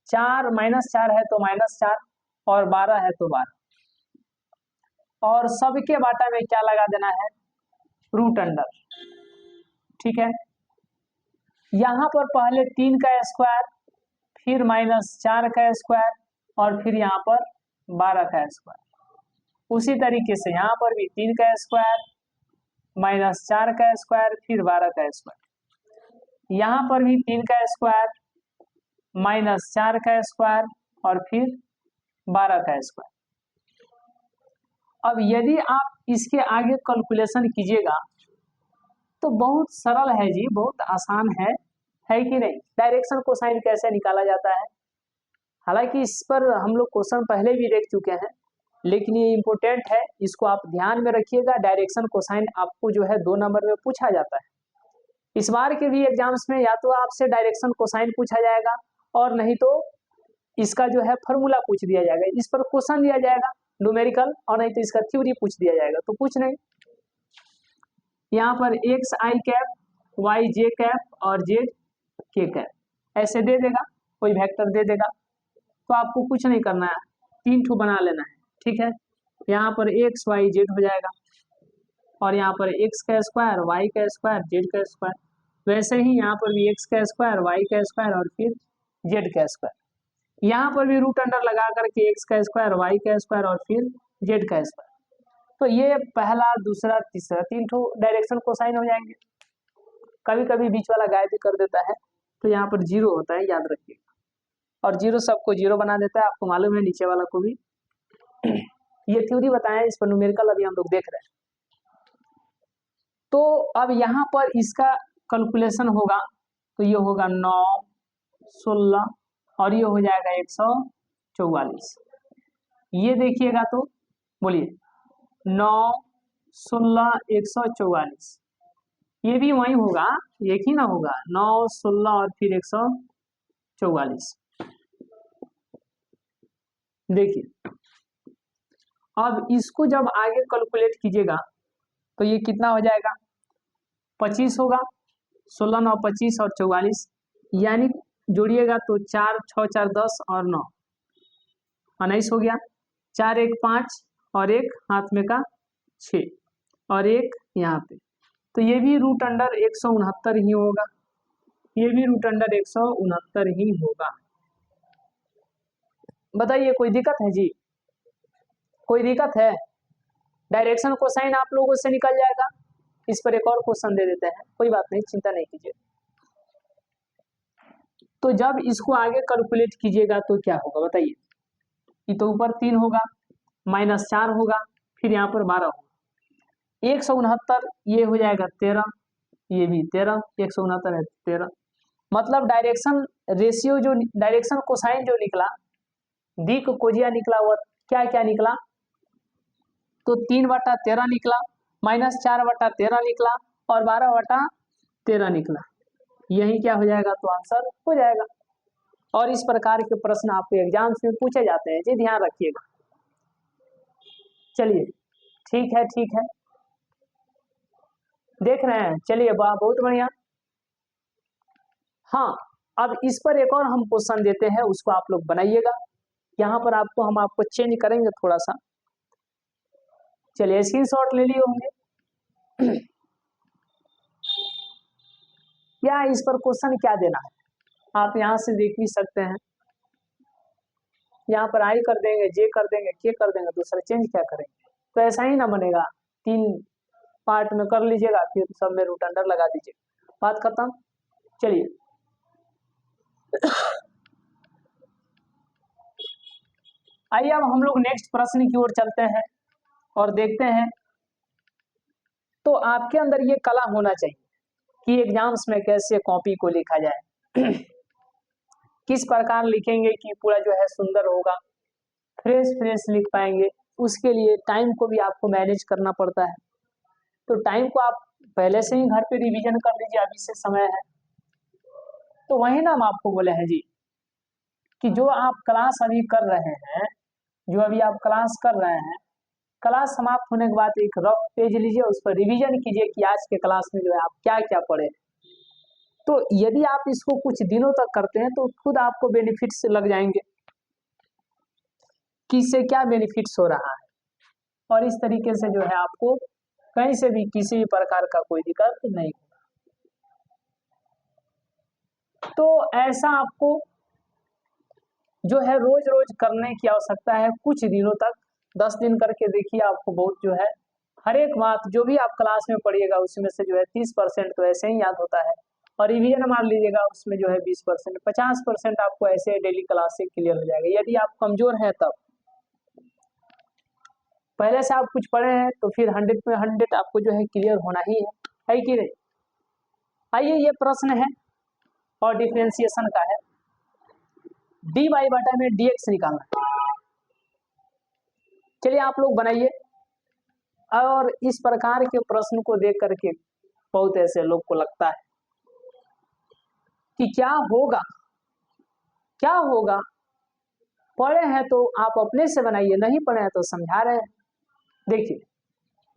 4 -4 है तो -4, और 12 है तो 12, और सबके बाटा में क्या लगा देना है? Root under. ठीक है, यहाँ पर पहले 3 का स्क्वायर, फिर -4 का स्क्वायर, और फिर यहाँ पर 12 का स्क्वायर। उसी तरीके से यहाँ पर भी 3 का स्क्वायर, -4 का स्क्वायर, फिर 12 का स्क्वायर। यहाँ पर भी 3 का स्क्वायर, -4 का स्क्वायर, और फिर 12 का स्क्वायर। अब यदि आप इसके आगे कैलकुलेशन कीजिएगा तो बहुत सरल है जी, बहुत आसान है कि नहीं। डायरेक्शन कोसाइन कैसे निकाला जाता है, हालांकि इस पर हम लोग क्वेश्चन पहले भी देख चुके हैं, लेकिन ये इम्पोर्टेंट है, इसको आप ध्यान में रखिएगा। डायरेक्शन कोसाइन आपको जो है 2 नंबर में पूछा जाता है। इस बार के भी एग्जाम्स में या तो आपसे डायरेक्शन कोसाइन पूछा जाएगा और नहीं तो इसका जो है फॉर्मूला पूछ दिया जाएगा, इस पर क्वेश्चन दिया जाएगा न्यूमेरिकल, और नहीं तो इसका थ्योरी पूछ दिया जाएगा। तो कुछ नहीं, यहाँ पर एक्स आई कैप, वाई जे कैप और जेड के कैप ऐसे दे देगा, कोई वेक्टर दे देगा। तो आपको कुछ नहीं करना है, 3 ठो बना लेना है, ठीक है। यहाँ पर एक्स वाई जेड हो जाएगा और यहाँ पर एक्स का स्क्वायर, वाई का स्क्वायर, जेड का स्क्वायर। वैसे ही यहाँ पर भी एक्स का स्क्वायर, वाई का स्क्वायर और फिर जेड का स्क्वायर। यहाँ पर भी रूट अंडर लगा करके एक्स का स्क्वायर, वाई का स्क्वायर और फिर जेड का स्क्वायर। तो ये पहला, दूसरा, तीसरा 3 ठो डायरेक्शन कोसाइन हो जाएंगे। कभी कभी बीच वाला गायब भी कर देता है, तो यहाँ पर 0 होता है, याद रखिएगा। और 0 सबको 0 बना देता है, आपको मालूम है, नीचे वाला को भी। ये थ्योरी बताया, इस पर न्यूमेरिकल अभी हम लोग देख रहे हैं। तो अब यहाँ पर इसका कैलकुलेशन होगा, तो ये होगा 9, 16 और ये हो जाएगा 144। ये देखिएगा तो बोलिए 9, 16, 144, ये भी वही होगा, एक ही ना होगा, 9, 16 और फिर 144। देखिए अब इसको जब आगे कैलकुलेट कीजिएगा तो ये कितना हो जाएगा, 25 होगा। 16, 9, 25 और 44, यानी जोड़िएगा तो 4, 6, 4, 10 और 9, 19 हो गया। 4, 1, 5 और एक हाथ में का 6 और एक यहाँ पे, तो ये भी रूट अंडर 169 ही होगा, ये भी रूट अंडर 169 ही होगा। बताइए कोई दिक्कत है जी, कोई दिक्कत है? डायरेक्शन कोसाइन आप लोगों से निकल जाएगा। इस पर एक और क्वेश्चन दे देते हैं, कोई बात नहीं, चिंता नहीं कीजिए। तो जब इसको आगे कैलकुलेट कीजिएगा तो क्या होगा बताइए। ये तो ऊपर 3 होगा, -4 होगा, फिर यहाँ पर 12 होगा। 169 ये हो जाएगा 13, ये भी 13, 169 है 13। मतलब डायरेक्शन रेशियो जो डायरेक्शन कोसाइन जो निकला, डी को कोजिया निकला, वो क्या क्या निकला, तो 3/13 निकला, -4/13 निकला और 12/13 निकला। यही क्या हो जाएगा, तो आंसर हो जाएगा। और इस प्रकार के प्रश्न आपके एग्जाम्स में पूछे जाते हैं जी, ध्यान रखिएगा। चलिए ठीक है, ठीक है, देख रहे हैं, चलिए बहुत बढ़िया। हाँ, अब इस पर एक और हम क्वेश्चन देते हैं, उसको आप लोग बनाइएगा। यहाँ पर हम आपको चेंज करेंगे थोड़ा सा। चलिए स्क्रीनशॉट ले लिए होंगे। या इस पर क्वेश्चन क्या देना है, आप यहाँ से देख भी सकते हैं। यहाँ पर आई कर देंगे, जे कर देंगे, के कर देंगे, दूसरा चेंज क्या करेंगे, तो ऐसा ही ना बनेगा। 3 पार्ट में कर लीजिएगा, फिर सब में रूट अंडर लगा दीजिएगा, बात खत्म। चलिए आइए अब हम लोग नेक्स्ट प्रश्न की ओर चलते हैं और देखते हैं। तो आपके अंदर ये कला होना चाहिए कि एग्जाम्स में कैसे कॉपी को लिखा जाए, किस प्रकार लिखेंगे कि पूरा जो है सुंदर होगा, फ्रेश लिख पाएंगे। उसके लिए टाइम को भी आपको मैनेज करना पड़ता है। तो टाइम को आप पहले से ही घर पे रिवीजन कर लीजिए, अभी से समय है। तो वही ना हम आपको बोले हैं जी कि जो आप क्लास अभी कर रहे हैं, जो अभी आप क्लास कर रहे हैं, क्लास समाप्त होने के बाद एक रफ पेज लीजिए, उस पर रिवीजन कीजिए कि आज के क्लास में जो है आप क्या क्या पढ़े। तो यदि आप इसको कुछ दिनों तक करते हैं तो खुद आपको बेनिफिट्स लग जाएंगे कि इससे क्या बेनिफिट्स हो रहा है, और इस तरीके से जो है आपको कहीं से भी किसी भी प्रकार का कोई दिक्कत नहीं होगा। तो ऐसा आपको जो है रोज रोज करने की आवश्यकता है, कुछ दिनों तक 10 दिन करके देखिए, आपको बहुत जो है हर एक बात जो भी आप क्लास में पढ़िएगा उसमें से जो है 30% तो ऐसे ही याद होता है, और रिवीजन मान लीजिएगा उसमें जो है 20%, 50% आपको ऐसे डेली क्लास से क्लियर हो जाएगा। यदि आप कमजोर हैं तब, पहले से आप कुछ पढ़े हैं तो फिर 100 में 100 आपको जो है क्लियर होना ही है कि नहीं। आइए ये प्रश्न है और डिफरेंशिएशन का है, dy बटा में dx निकालना है। चलिए आप लोग बनाइए। और इस प्रकार के प्रश्न को देख करके बहुत ऐसे लोग को लगता है कि क्या होगा, क्या होगा। पढ़े हैं तो आप अपने से बनाइए, नहीं पढ़े हैं तो समझा रहे हैं। देखिए,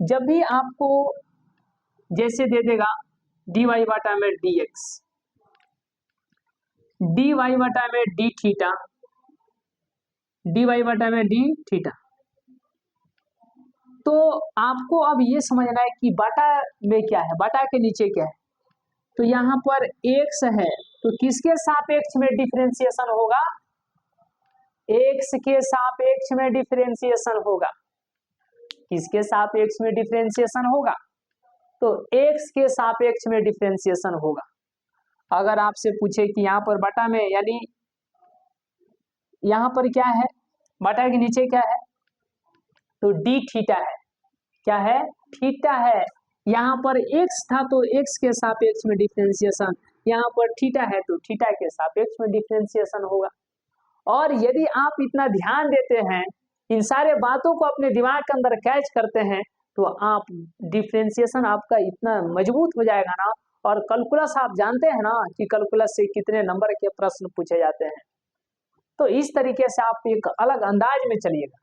जब भी आपको जैसे दे देगा dy बटा में dx, dy बटा में d थीटा, dy बटा में d थीटा, तो आपको अब ये समझना है कि बटा में क्या है, बटा के नीचे क्या है। तो यहाँ पर x है तो किसके सापेक्ष में डिफरेंशिएशन होगा, x के सापेक्ष में डिफरेंशिएशन होगा। किसके सापेक्ष में डिफरेंशिएशन होगा, तो x के सापेक्ष में डिफरेंशिएशन होगा। अगर आपसे पूछे कि यहाँ पर बटा में, यानी यहाँ पर क्या है, बटा के नीचे क्या है, तो d थीटा है। क्या है, थीटा है। यहाँ पर x था तो x के सापेक्ष में डिफरेंशिएशन, यहाँ पर थीटा है तो थीटा के सापेक्ष में डिफरेंशिएशन होगा। और यदि आप इतना ध्यान देते हैं, इन सारे बातों को अपने दिमाग के अंदर कैच करते हैं, तो आप डिफरेंशिएशन आपका इतना मजबूत हो जाएगा ना। और कैलकुलस आप जानते हैं ना कि कैलकुलस से कितने नंबर के प्रश्न पूछे जाते हैं। तो इस तरीके से आप एक अलग अंदाज में चलिएगा।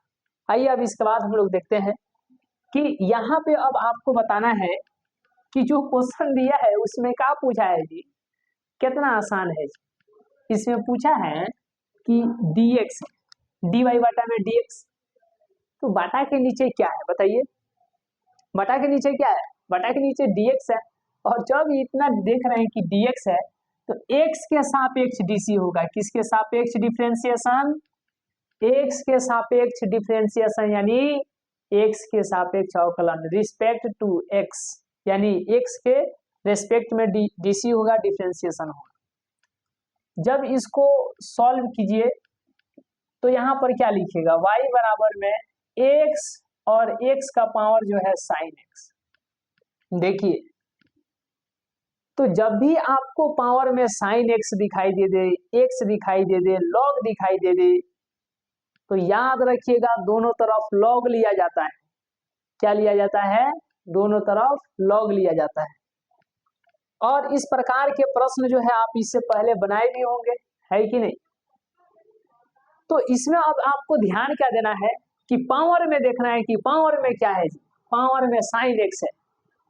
आइए अब इसके बाद हम लोग देखते हैं कि यहाँ पे अब आपको बताना है कि जो क्वेश्चन दिया है उसमें क्या पूछा है जी, कितना आसान है जी। इसमें पूछा है कि dx, dy बटा में dx, तो बटा के नीचे क्या है बताइए, बटा के नीचे क्या है, बटा के नीचे dx है। और जब इतना देख रहे हैं कि dx है तो x के सापेक्ष dc होगा। किसके सापेक्ष डिफरेंशिएशन, x के सापेक्ष डिफरेंशिएशन, यानी x के सापेक्ष अवकलन, रिस्पेक्ट टू x, यानी x के रेस्पेक्ट में dc होगा, डिफरेंशिएशन होगा। जब इसको सॉल्व कीजिए तो यहाँ पर क्या लिखिएगा, y बराबर में x और x का पावर जो है साइन x। देखिए, तो जब भी आपको पावर में साइन x दिखाई दे दे, x दिखाई दे दे, log दिखाई दे दे, तो याद रखिएगा दोनों तरफ log लिया जाता है। क्या लिया जाता है, दोनों तरफ log लिया जाता है। और इस प्रकार के प्रश्न जो है आप इससे पहले बनाए भी होंगे, है कि नहीं। तो इसमें अब आपको ध्यान क्या देना है कि पावर में देखना है कि पावर में क्या है, पावर में साइन x है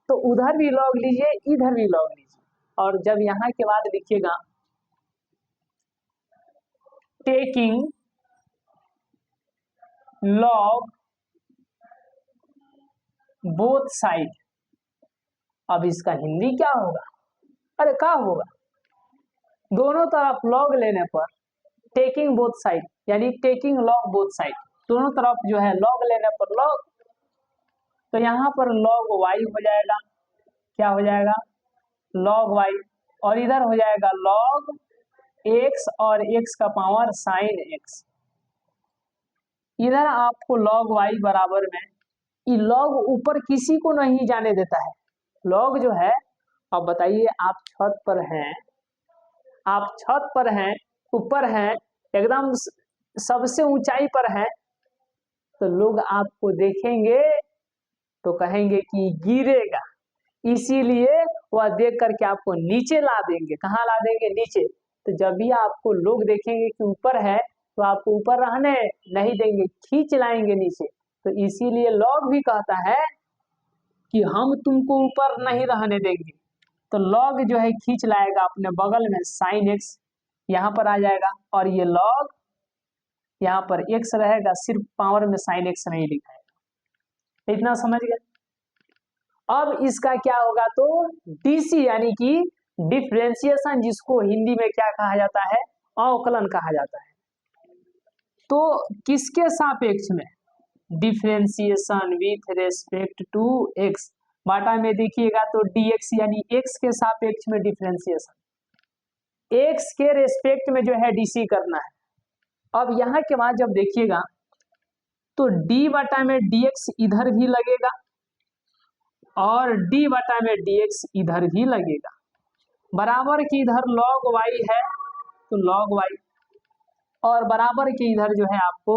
तो उधर भी log लीजिए, इधर भी log लीजिए। और जब यहाँ के बाद लिखिएगा टेकिंग log बोथ साइड, अब इसका हिंदी क्या होगा, अरे क्या होगा, दोनों तरफ log लेने पर टेकिंग बोथ साइड, यानी टेकिंग log बोथ साइड, दोनों तरफ जो है log लेने पर log, तो यहाँ पर log y हो जाएगा। क्या हो जाएगा, log y, और इधर हो जाएगा log x और x का पावर साइन x। इधर आपको log y बराबर में, ये log ऊपर किसी को नहीं जाने देता है। log जो है, अब बताइए आप छत पर हैं, आप छत पर हैं, ऊपर हैं, एकदम सबसे ऊंचाई पर हैं, तो लोग आपको देखेंगे तो कहेंगे कि गिरेगा, इसीलिए वह देख करके आपको नीचे ला देंगे। कहाँ ला देंगे, नीचे। तो जब भी आपको लोग देखेंगे कि ऊपर है तो आपको ऊपर रहने नहीं देंगे, खींच लाएंगे नीचे। तो इसीलिए log भी कहता है कि हम तुमको ऊपर नहीं रहने देंगे। तो log जो है खींच लाएगा अपने बगल में, साइन x यहाँ पर आ जाएगा, और ये log यहाँ पर x रहेगा, सिर्फ पावर में साइन x नहीं लिखा है। इतना समझ गए। अब इसका क्या होगा, तो DC यानी कि डिफरेंशिएशन, जिसको हिंदी में क्या कहा जाता है, अवकलन कहा जाता है। तो किसके सापेक्ष में, differentiation with respect to x, बाटा में देखिएगा तो dx यानी x के सापेक्ष में डिफरेंशिएशन, x के रेस्पेक्ट में जो है DC करना है। अब यहाँ के बाद जब देखिएगा तो डी बटा में dx इधर भी लगेगा और डी बटा में dx इधर भी लगेगा, बराबर की इधर log y है तो log y, और बराबर के इधर जो है आपको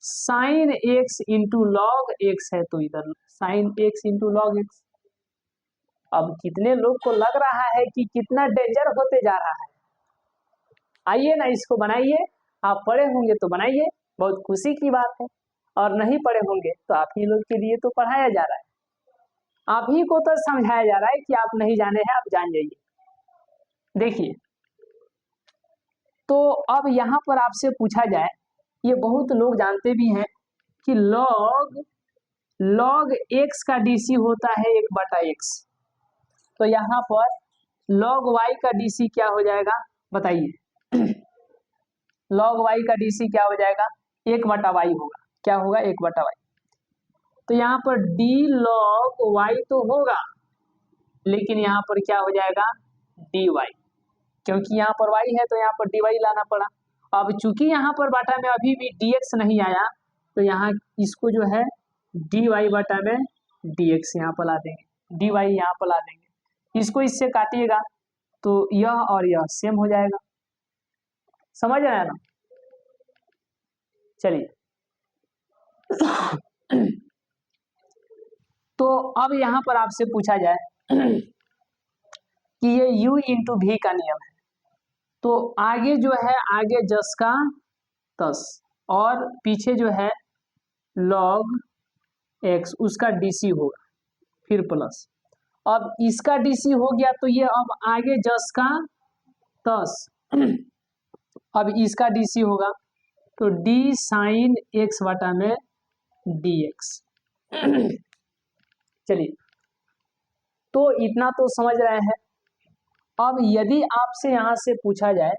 sine x into log x है तो इधर sine x into log x. अब कितने लोग को लग रहा है कि कितना डेंजर होते जा रहा है, आइए ना इसको बनाइए, आप पढ़े होंगे तो बनाइए, बहुत खुशी की बात है, और नहीं पढ़े होंगे तो आप ही लोग के लिए तो पढ़ाया जा रहा है, आप ही को तो समझाया जा रहा है कि आप नहीं जाने हैं आप जान जाइए। देखिए तो अब यहाँ पर आपसे पूछा जाए, ये बहुत लोग जानते भी हैं कि log x का dc होता है 1/x, तो यहाँ पर log y का dc क्या हो जाएगा बताइए log y का dc क्या हो जाएगा 1/y होगा, क्या होगा 1/y, तो यहाँ पर d log y तो होगा लेकिन यहाँ पर क्या हो जाएगा dy, क्योंकि यहाँ पर y है तो यहाँ पर dy लाना पड़ा। अब चूंकि यहाँ पर बाटा में अभी भी dx नहीं आया तो यहाँ इसको जो है dy बटा में dx यहाँ पर ला देंगे, dy यहाँ पर ला देंगे, इसको इससे काटिएगा तो यह और यह सेम हो जाएगा, समझ रहे हैं ना। चलिए तो अब यहाँ पर आपसे पूछा जाए कि ये u इंटू भी का नियम है, तो आगे जो है आगे जस का तस और पीछे जो है log x उसका dc होगा फिर प्लस, अब इसका dc हो गया तो ये अब आगे जस का तस अब इसका dc होगा तो d साइन x बटा में dx चलिए तो इतना तो समझ रहे हैं। अब यदि आपसे यहां से पूछा जाए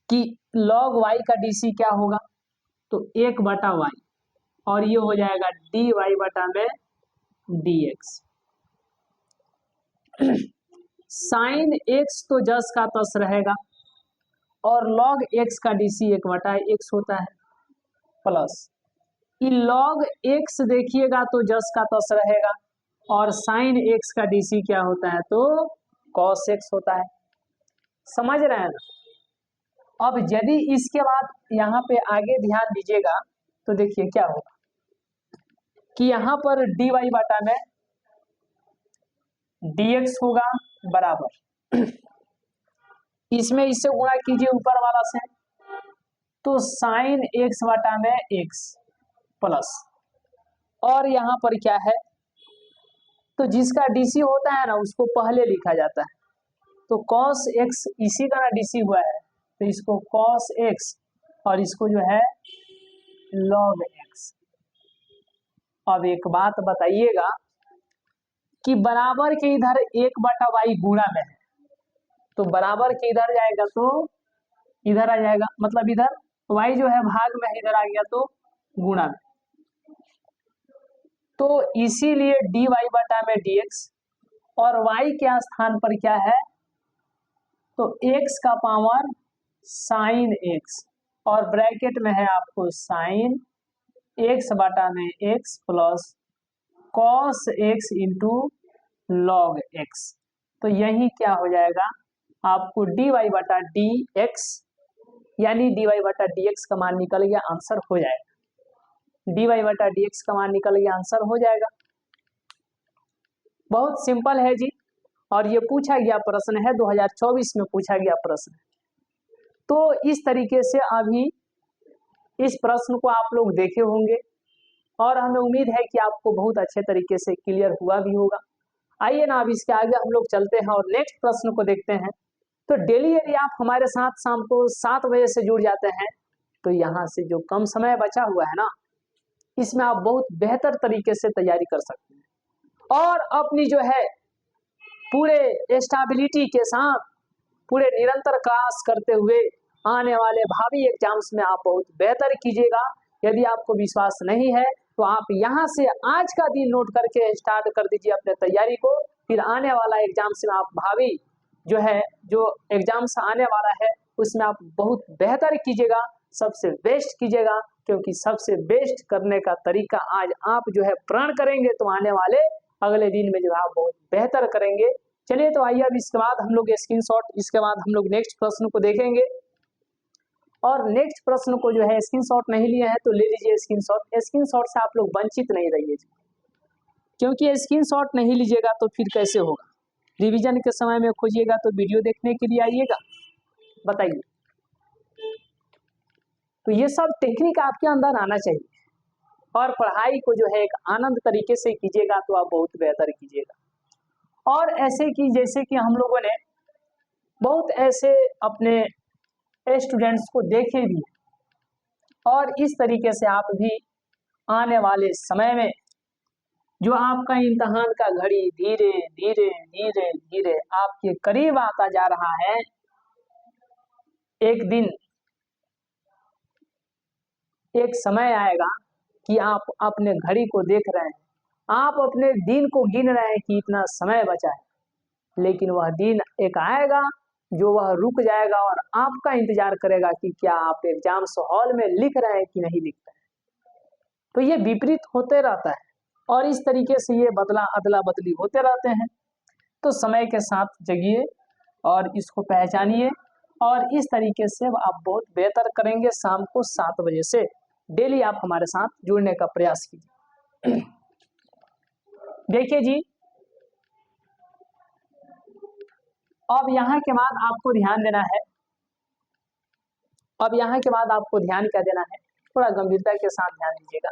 कि log y का dc क्या होगा तो 1/y और ये हो जाएगा dy बटा में dx, साइन x तो जस का तस रहेगा और log x का dc 1/x होता है प्लस log x देखिएगा तो जस का तस रहेगा और साइन x का dc क्या होता है तो cos x होता है, समझ रहे हैं ना। अब यदि इसके बाद यहाँ पे आगे ध्यान दीजिएगा तो देखिए क्या होगा कि यहाँ पर dy बटा में dx होगा बराबर इसमें इससे गुणा कीजिए ऊपर वाला से तो साइन x बटा में x प्लस, और यहाँ पर क्या है तो जिसका dc होता है ना उसको पहले लिखा जाता है, तो cos x इसी का ना dc हुआ है तो इसको cos x और इसको जो है log x। अब एक बात बताइएगा कि बराबर के इधर 1/y गुणा में है तो बराबर के इधर जाएगा तो इधर आ जाएगा, मतलब इधर y जो है भाग में इधर आ गया तो गुणा में, तो इसीलिए dy बटा में dx और y के स्थान पर क्या है तो x का पावर साइन x और ब्रैकेट में है आपको साइन x बटा में x plus cos x into log x, तो यही क्या हो जाएगा आपको dy बटा dx यानी dy बटा dx का मान निकल गया, आंसर हो जाएगा, dy बटा dx का मान निकल गया, आंसर हो जाएगा। बहुत सिंपल है जी, और ये पूछा गया प्रश्न है 2024 में पूछा गया प्रश्न, तो इस तरीके से अभी इस प्रश्न को आप लोग देखे होंगे और हमें उम्मीद है कि आपको बहुत अच्छे तरीके से क्लियर हुआ भी होगा। आइए ना अब इसके आगे हम लोग चलते हैं और नेक्स्ट प्रश्न को देखते हैं। तो डेली यदि आप हमारे साथ शाम को 7 बजे से जुड़ जाते हैं तो यहाँ से जो कम समय बचा हुआ है ना इसमें आप बहुत बेहतर तरीके से तैयारी कर सकते हैं और अपनी जो है पूरे स्टेबिलिटी के साथ पूरे निरंतर क्लास करते हुए आने वाले भावी एग्जाम्स में आप बहुत बेहतर कीजिएगा। यदि आपको विश्वास नहीं है तो आप यहाँ से आज का दिन नोट करके स्टार्ट कर दीजिए अपने तैयारी को, फिर आने वाला एग्जाम्स में आप भावी जो है जो एग्जाम्स आने वाला है उसमें आप बहुत बेहतर कीजिएगा। सबसे बेस्ट कीजिएगा, क्योंकि सबसे बेस्ट करने का तरीका आज आप जो है प्रण करेंगे तो आने वाले अगले दिन में जो है आप बहुत बेहतर करेंगे। चलिए तो आइए अब इसके बाद हम लोग स्क्रीनशॉट, इसके बाद हम लोग नेक्स्ट प्रश्न को देखेंगे। और नेक्स्ट प्रश्न को जो है स्क्रीनशॉट नहीं लिए हैं तो ले लीजिए स्क्रीनशॉट। स्क्रीनशॉट से आप लोग वंचित नहीं रहिए, क्योंकि स्क्रीनशॉट नहीं लीजिएगा तो फिर कैसे होगा। रिवीजन के समय में खोजिएगा तो वीडियो देखने के लिए आइएगा, बताइए। तो ये सब टेक्निक आपके अंदर आना चाहिए, और पढ़ाई को जो है एक आनंद तरीके से कीजिएगा तो आप बहुत बेहतर कीजिएगा। और ऐसे कि जैसे कि हम लोगों ने बहुत ऐसे अपने स्टूडेंट्स को देखे भी, और इस तरीके से आप भी आने वाले समय में जो आपका इम्तहान का घड़ी धीरे धीरे धीरे धीरे आपके करीब आता जा रहा है, एक दिन एक समय आएगा कि आप अपने घड़ी को देख रहे हैं, आप अपने दिन को गिन रहे हैं कि इतना समय बचा है, लेकिन वह दिन एक आएगा जो वह रुक जाएगा और आपका इंतजार करेगा कि क्या आप एग्जाम हॉल में लिख रहे हैं कि नहीं लिख रहे हैं। तो ये विपरीत होते रहता है, और इस तरीके से ये अदला बदली होते रहते हैं। तो समय के साथ जगिए और इसको पहचानिए, और इस तरीके से आप बहुत बेहतर करेंगे। शाम को 7 बजे से डेली आप हमारे साथ जुड़ने का प्रयास कीजिए। देखिए जी, अब यहाँ के बाद आपको ध्यान देना है, अब यहाँ के बाद आपको ध्यान क्या देना है, थोड़ा गंभीरता के साथ ध्यान दीजिएगा।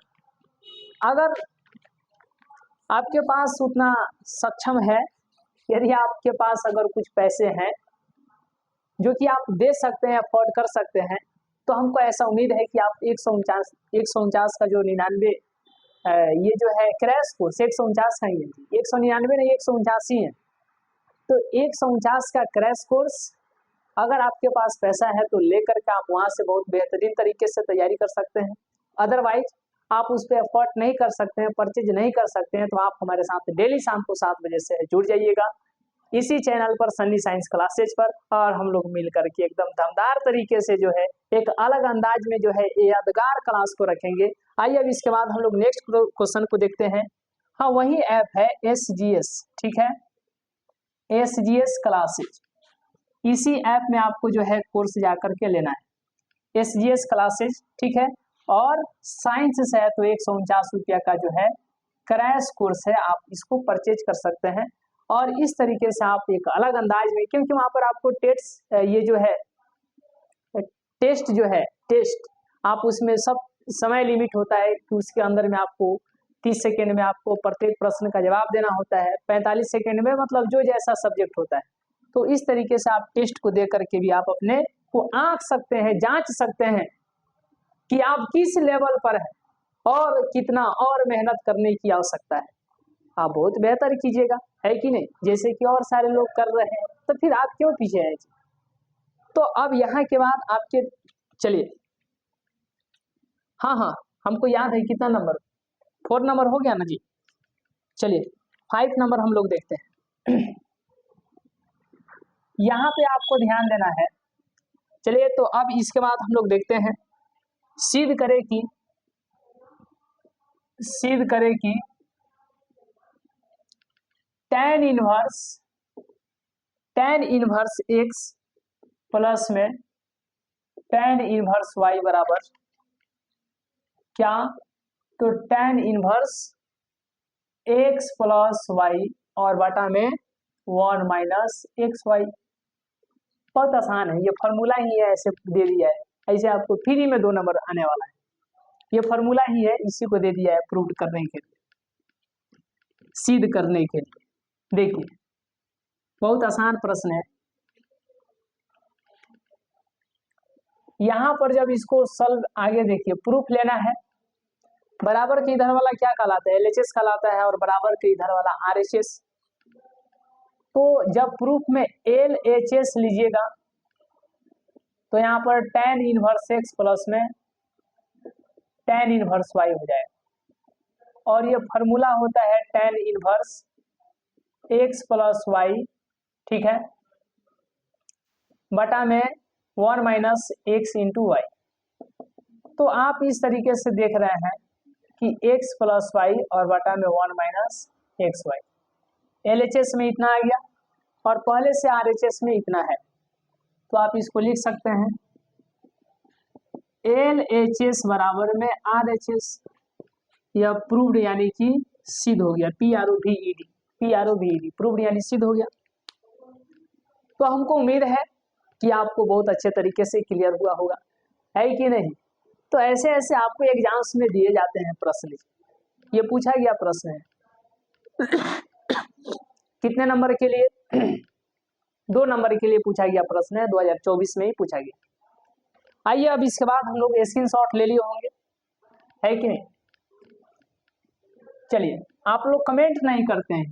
अगर आपके पास उतना सक्षम है, यदि आपके पास अगर कुछ पैसे हैं जो कि आप दे सकते हैं, अफोर्ड कर सकते हैं, तो हमको ऐसा उम्मीद है कि आप 149 का जो 99 ये जो है क्रैश कोर्स 149 का ही है, 199 नहीं 149 है। तो 149 का क्रैश कोर्स अगर आपके पास पैसा है तो लेकर के आप वहां से बहुत बेहतरीन तरीके से तैयारी कर सकते हैं। अदरवाइज आप उस पर एफर्ट नहीं कर सकते हैं, परचेज नहीं कर सकते हैं, तो आप हमारे साथ डेली शाम को 7 बजे से जुड़ जाइएगा इसी चैनल पर, सन्नी साइंस क्लासेज पर, और हम लोग मिल करके एकदम दमदार तरीके से जो है एक अलग अंदाज में जो है यादगार क्लास को रखेंगे। आइए अब इसके बाद हम लोग नेक्स्ट क्वेश्चन को देखते हैं। हाँ, वही ऐप है SGS, ठीक है, SGS क्लासेज। इसी ऐप में आपको जो है कोर्स जाकर के लेना है, SGS क्लासेज, ठीक है। और साइंस से है तो 149 रुपया का जो है क्रैश कोर्स है, आप इसको परचेज कर सकते हैं। और इस तरीके से आप एक अलग अंदाज में, क्योंकि वहां पर आपको ये जो है टेस्ट जो है टेस्ट, आप उसमें सब समय लिमिट होता है कि उसके अंदर में आपको 30 सेकेंड में आपको प्रत्येक प्रश्न का जवाब देना होता है, 45 सेकेंड में, मतलब जो जैसा सब्जेक्ट होता है। तो इस तरीके से आप टेस्ट को दे करके भी आप अपने को आंक सकते हैं, जांच सकते हैं कि आप किस लेवल पर है और कितना और मेहनत करने की आवश्यकता है। आप बहुत बेहतर कीजिएगा, है कि नहीं, जैसे कि और सारे लोग कर रहे हैं, तो फिर आप क्यों पीछे हैं। तो अब यहाँ के बाद आपके, चलिए, हाँ, हमको याद है कितना नंबर, 4 नंबर हो गया ना जी। चलिए 5 नंबर हम लोग देखते हैं। यहाँ पे आपको ध्यान देना है। चलिए तो अब इसके बाद हम लोग देखते हैं, सिद्ध करे कि tan इनवर्स x प्लस में tan इनवर्स y बराबर क्या, तो tan inverse x plus y और बटा में 1 माइनस XY। बहुत आसान है, ये फॉर्मूला ही है, ऐसे दे दिया है, ऐसे आपको फ्री में 2 नंबर आने वाला है। ये फॉर्मूला ही है, इसी को दे दिया है प्रूव करने के लिए, सिद्ध करने के लिए। देखिए बहुत आसान प्रश्न है। यहां पर जब इसको सॉल्व, आगे देखिए प्रूफ लेना है, बराबर के इधर वाला क्या कहलाता है, LHS कहलाता है, और बराबर के इधर वाला RHS। तो जब प्रूफ में LHS लीजिएगा तो यहाँ पर tan इनवर्स x प्लस में tan इनवर्स y हो जाएगा, और ये फॉर्मूला होता है tan inverse x plus y, ठीक है, बटा में 1 माइनस x इंटू वाई। तो आप इस तरीके से देख रहे हैं कि x प्लस वाई और बटा में 1 माइनस एक्स वाई। LHS में इतना आ गया और पहले से RHS में इतना है, तो आप इसको लिख सकते हैं LHS बराबर में RHS। यह प्रूव्ड यानी कि सिद्ध हो गया, PROVED प्रूव्ड यानी सिद्ध हो गया। तो हमको उम्मीद है कि आपको बहुत अच्छे तरीके से क्लियर हुआ होगा, है कि नहीं। तो ऐसे ऐसे आपको एग्जाम्स में दिए जाते हैं प्रश्न। ये पूछा गया प्रश्न है कितने नंबर के लिए 2 नंबर के लिए पूछा गया प्रश्न है, 2024 में ही पूछा गया। आइए अब इसके बाद हम लोग स्क्रीनशॉट ले लिए होंगे, है कि नहीं। चलिए, आप लोग कमेंट नहीं करते हैं,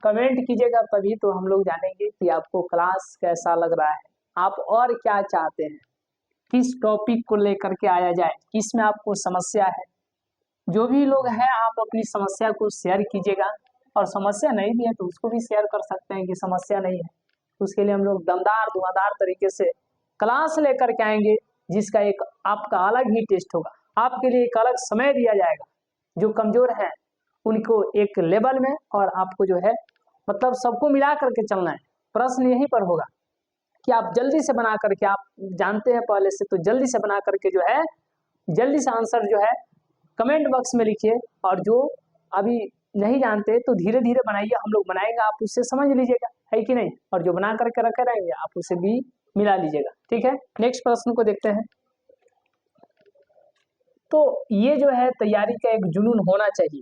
कमेंट कीजिएगा तभी तो हम लोग जानेंगे कि आपको क्लास कैसा लग रहा है, आप और क्या चाहते हैं, किस टॉपिक को लेकर के आया जाए, किस में आपको समस्या है। जो भी लोग हैं आप अपनी समस्या को शेयर कीजिएगा, और समस्या नहीं भी है तो उसको भी शेयर कर सकते हैं कि समस्या नहीं है। उसके लिए हम लोग दमदार धुआंधार तरीके से क्लास लेकर के आएंगे, जिसका एक आपका अलग ही टेस्ट होगा। आपके लिए एक अलग समय दिया जाएगा, जो कमजोर हैं उनको एक लेवल में, और आपको जो है मतलब सबको मिला करके चलना है। प्रश्न यहीं पर होगा कि आप जल्दी से बना करके, आप जानते हैं पहले से, तो जल्दी से बना करके जो है जल्दी से आंसर जो है कमेंट बॉक्स में लिखिए, और जो अभी नहीं जानते तो धीरे धीरे बनाइए, हम लोग बनाएंगे, आप उससे समझ लीजिएगा, है कि नहीं। और जो बना करके रखे रहेंगे आप उसे भी मिला लीजिएगा, ठीक है। नेक्स्ट प्रश्न को देखते हैं। तो ये जो है तैयारी का एक जुनून होना चाहिए,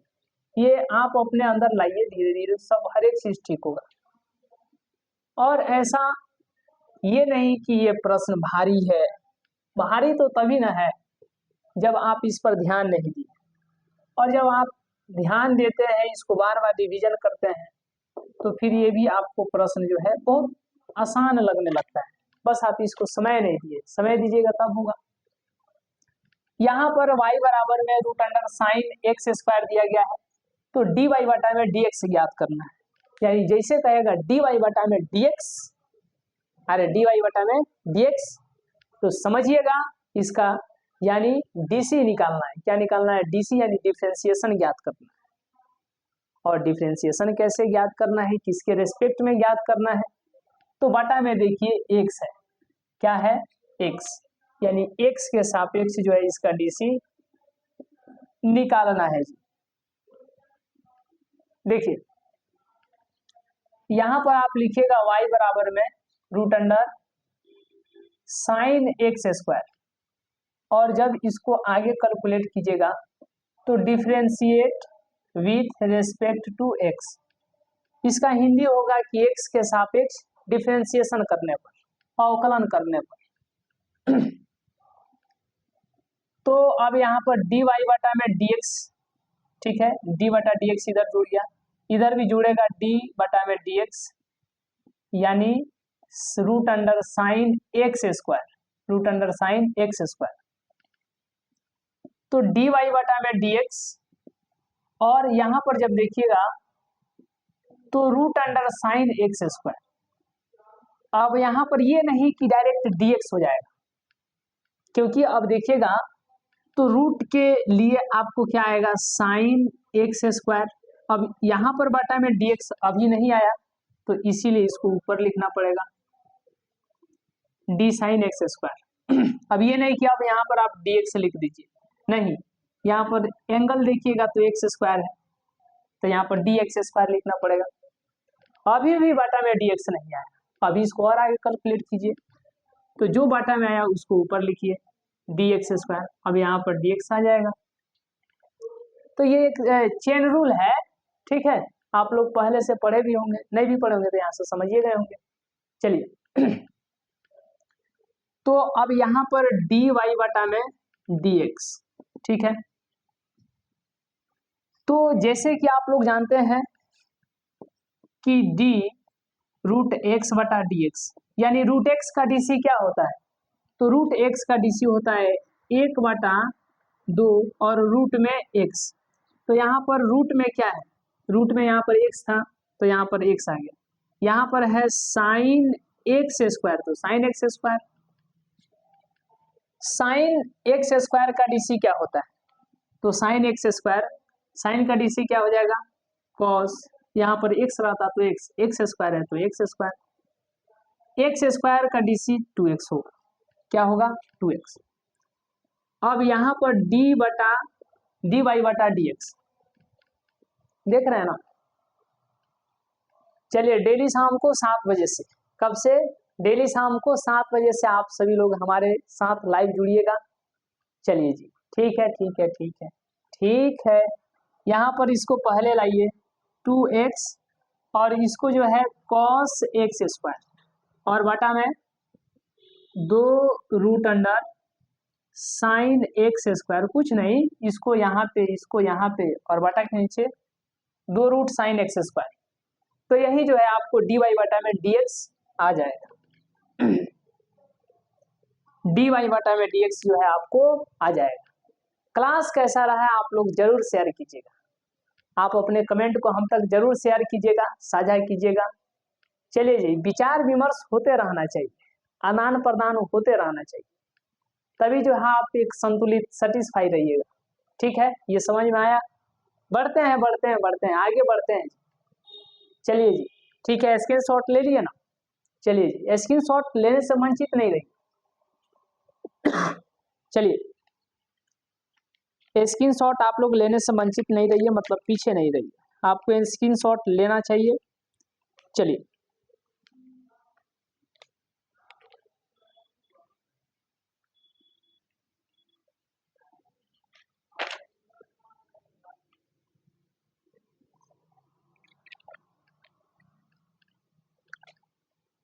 ये आप अपने अंदर लाइए, धीरे धीरे सब हर एक चीज ठीक होगा। और ऐसा ये नहीं कि ये प्रश्न भारी है, भारी तो तभी ना है जब आप इस पर ध्यान नहीं दिए, और जब आप ध्यान देते हैं, इसको बार बार रिवीजन करते हैं, तो फिर ये भी आपको प्रश्न जो है बहुत आसान लगने लगता है। बस आप इसको समय नहीं दिए, समय दीजिएगा तब होगा। यहाँ पर y बराबर में root under sine x square दिया गया है, तो dy बटा में dx ज्ञात करना है। यानी जैसे कहेगा dy बटा में dx, अरे dy बटा में dx, तो समझिएगा इसका यानी dc निकालना है। क्या निकालना है? dc यानी डिफरेंशिएशन ज्ञात करना है। और डिफरेंशिएशन कैसे ज्ञात करना है, किसके रेस्पेक्ट में ज्ञात करना है, तो बटा में देखिए x है, क्या है x, यानी x के सापेक्ष जो है इसका dc निकालना है जी। देखिए यहां पर आप लिखिएगा y बराबर में root under sine x square, और जब इसको आगे कैलकुलेट कीजिएगा तो differentiate with respect to x, इसका हिंदी होगा कि x के सापेक्ष डिफरेंशिएशन करने पर, अवकलन करने पर तो अब यहाँ पर dy बटा में dx, ठीक है, d बटा dx इधर जुड़ गया, इधर भी जुड़ेगा d बटा में dx, यानी root under sine x square, root under sine x square, तो dy बटा में dx, और यहां पर जब देखिएगा तो root under sine x square. अब यहां पर ये नहीं कि डायरेक्ट dx हो जाएगा, क्योंकि अब देखिएगा तो रूट के लिए आपको क्या आएगा, साइन एक्स स्क्वायर। अब यहां पर बटा में dx अभी नहीं आया, तो इसीलिए इसको ऊपर लिखना पड़ेगा d साइन एक्स स्क्वायर। अब ये नहीं कि अब यहाँ पर आप dx लिख दीजिए, नहीं, यहाँ पर एंगल देखिएगा तो एक्स स्क्वायर है, तो यहाँ पर dx स्क्वायर लिखना पड़ेगा। अभी भी बटा में dx नहीं आया, अभी इसको और आगे कैलकुलेट कीजिए, तो जो बटा में आया उसको ऊपर लिखिए dx स्क्वायर, अब यहाँ पर dx आ जाएगा। तो ये एक चेन रूल है, ठीक है, आप लोग पहले से पढ़े भी होंगे, नहीं भी पढ़े होंगे तो यहाँ से समझिए गए होंगे। चलिए तो अब यहाँ पर dy बटा में dx, ठीक है, तो जैसे कि आप लोग जानते हैं कि d रूट एक्स बटा dx, यानी रूट एक्स का dc क्या होता है, तो रूट एक्स का dc होता है 1 बटा 2 और रूट में x, तो यहाँ पर रूट में क्या है, रूट में यहाँ पर x था तो यहाँ पर x आ गया, यहाँ पर है साइन एक्स स्क्वायर, तो sign x square, sign x square का डीसी क्या होता है? तो साइन एक्स स्क्वायर, साइन का डीसी क्या हो जाएगा? कॉस, यहाँ पर एक्स रहता तो एक्स, एक्स स्क्वायर है तो एक्स स्क्वायर, एक्स स्क्वायर का डीसी 2x होगा। क्या होगा? 2x। अब यहाँ पर dy बटा dx देख रहे हैं ना। चलिए डेली शाम को 7 बजे से, कब से? डेली शाम को 7 बजे से आप सभी लोग हमारे साथ लाइव जुड़िएगा। चलिए जी, ठीक है ठीक है ठीक है ठीक है। यहाँ पर इसको पहले लाइए 2x और इसको जो है cos x स्क्वायर और बटा में 2√अंडर साइन एक्स स्क्वायर, कुछ नहीं, इसको यहाँ पे और बटा के नीचे 2√sin x स्क्वायर। तो यही जो है आपको dy बटा में dx आ जाएगा। dy बटा में dx जो है आपको आ जाएगा। क्लास कैसा रहा आप लोग जरूर शेयर कीजिएगा। आप अपने कमेंट को हम तक जरूर शेयर कीजिएगा, साझा कीजिएगा। चलिए जी, विचार विमर्श होते रहना चाहिए, आदान प्रदान होते रहना चाहिए, तभी जो है आप एक संतुलित सेटिस्फाई रहिएगा। ठीक है, ये समझ में आया? बढ़ते हैं आगे बढ़ते हैं। चलिए जी, ठीक है, स्क्रीनशॉट ले लिए ना? चलिए जी, स्क्रीनशॉट लेने से वंचित नहीं रहिए। चलिए, स्क्रीनशॉट आप लोग लेने से वंचित नहीं रहिए, मतलब पीछे नहीं रहिए, आपको स्क्रीनशॉट लेना चाहिए। चलिए,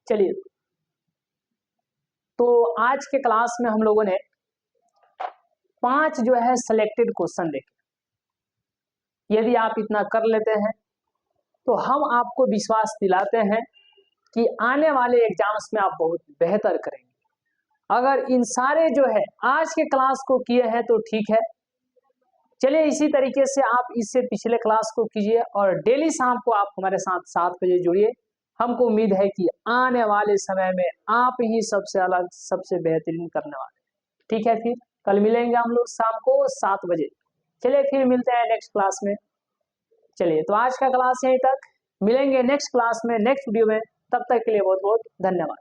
चलिए, तो आज के क्लास में हम लोगों ने 5 जो है सिलेक्टेड क्वेश्चन देखे। यदि आप इतना कर लेते हैं तो हम आपको विश्वास दिलाते हैं कि आने वाले एग्जाम्स में आप बहुत बेहतर करेंगे। अगर इन सारे जो है आज के क्लास को किए हैं तो ठीक है। चलिए, इसी तरीके से आप इससे पिछले क्लास को कीजिए और डेली शाम को आप हमारे साथ 7 बजे जुड़िए। हमको उम्मीद है कि आने वाले समय में आप ही सबसे अलग, सबसे बेहतरीन करने वाले। ठीक है, फिर कल मिलेंगे हम लोग शाम को 7 बजे। चलिए, फिर मिलते हैं नेक्स्ट क्लास में। चलिए, तो आज का क्लास यहीं तक, मिलेंगे नेक्स्ट क्लास में, नेक्स्ट वीडियो में। तब तक के लिए बहुत बहुत धन्यवाद।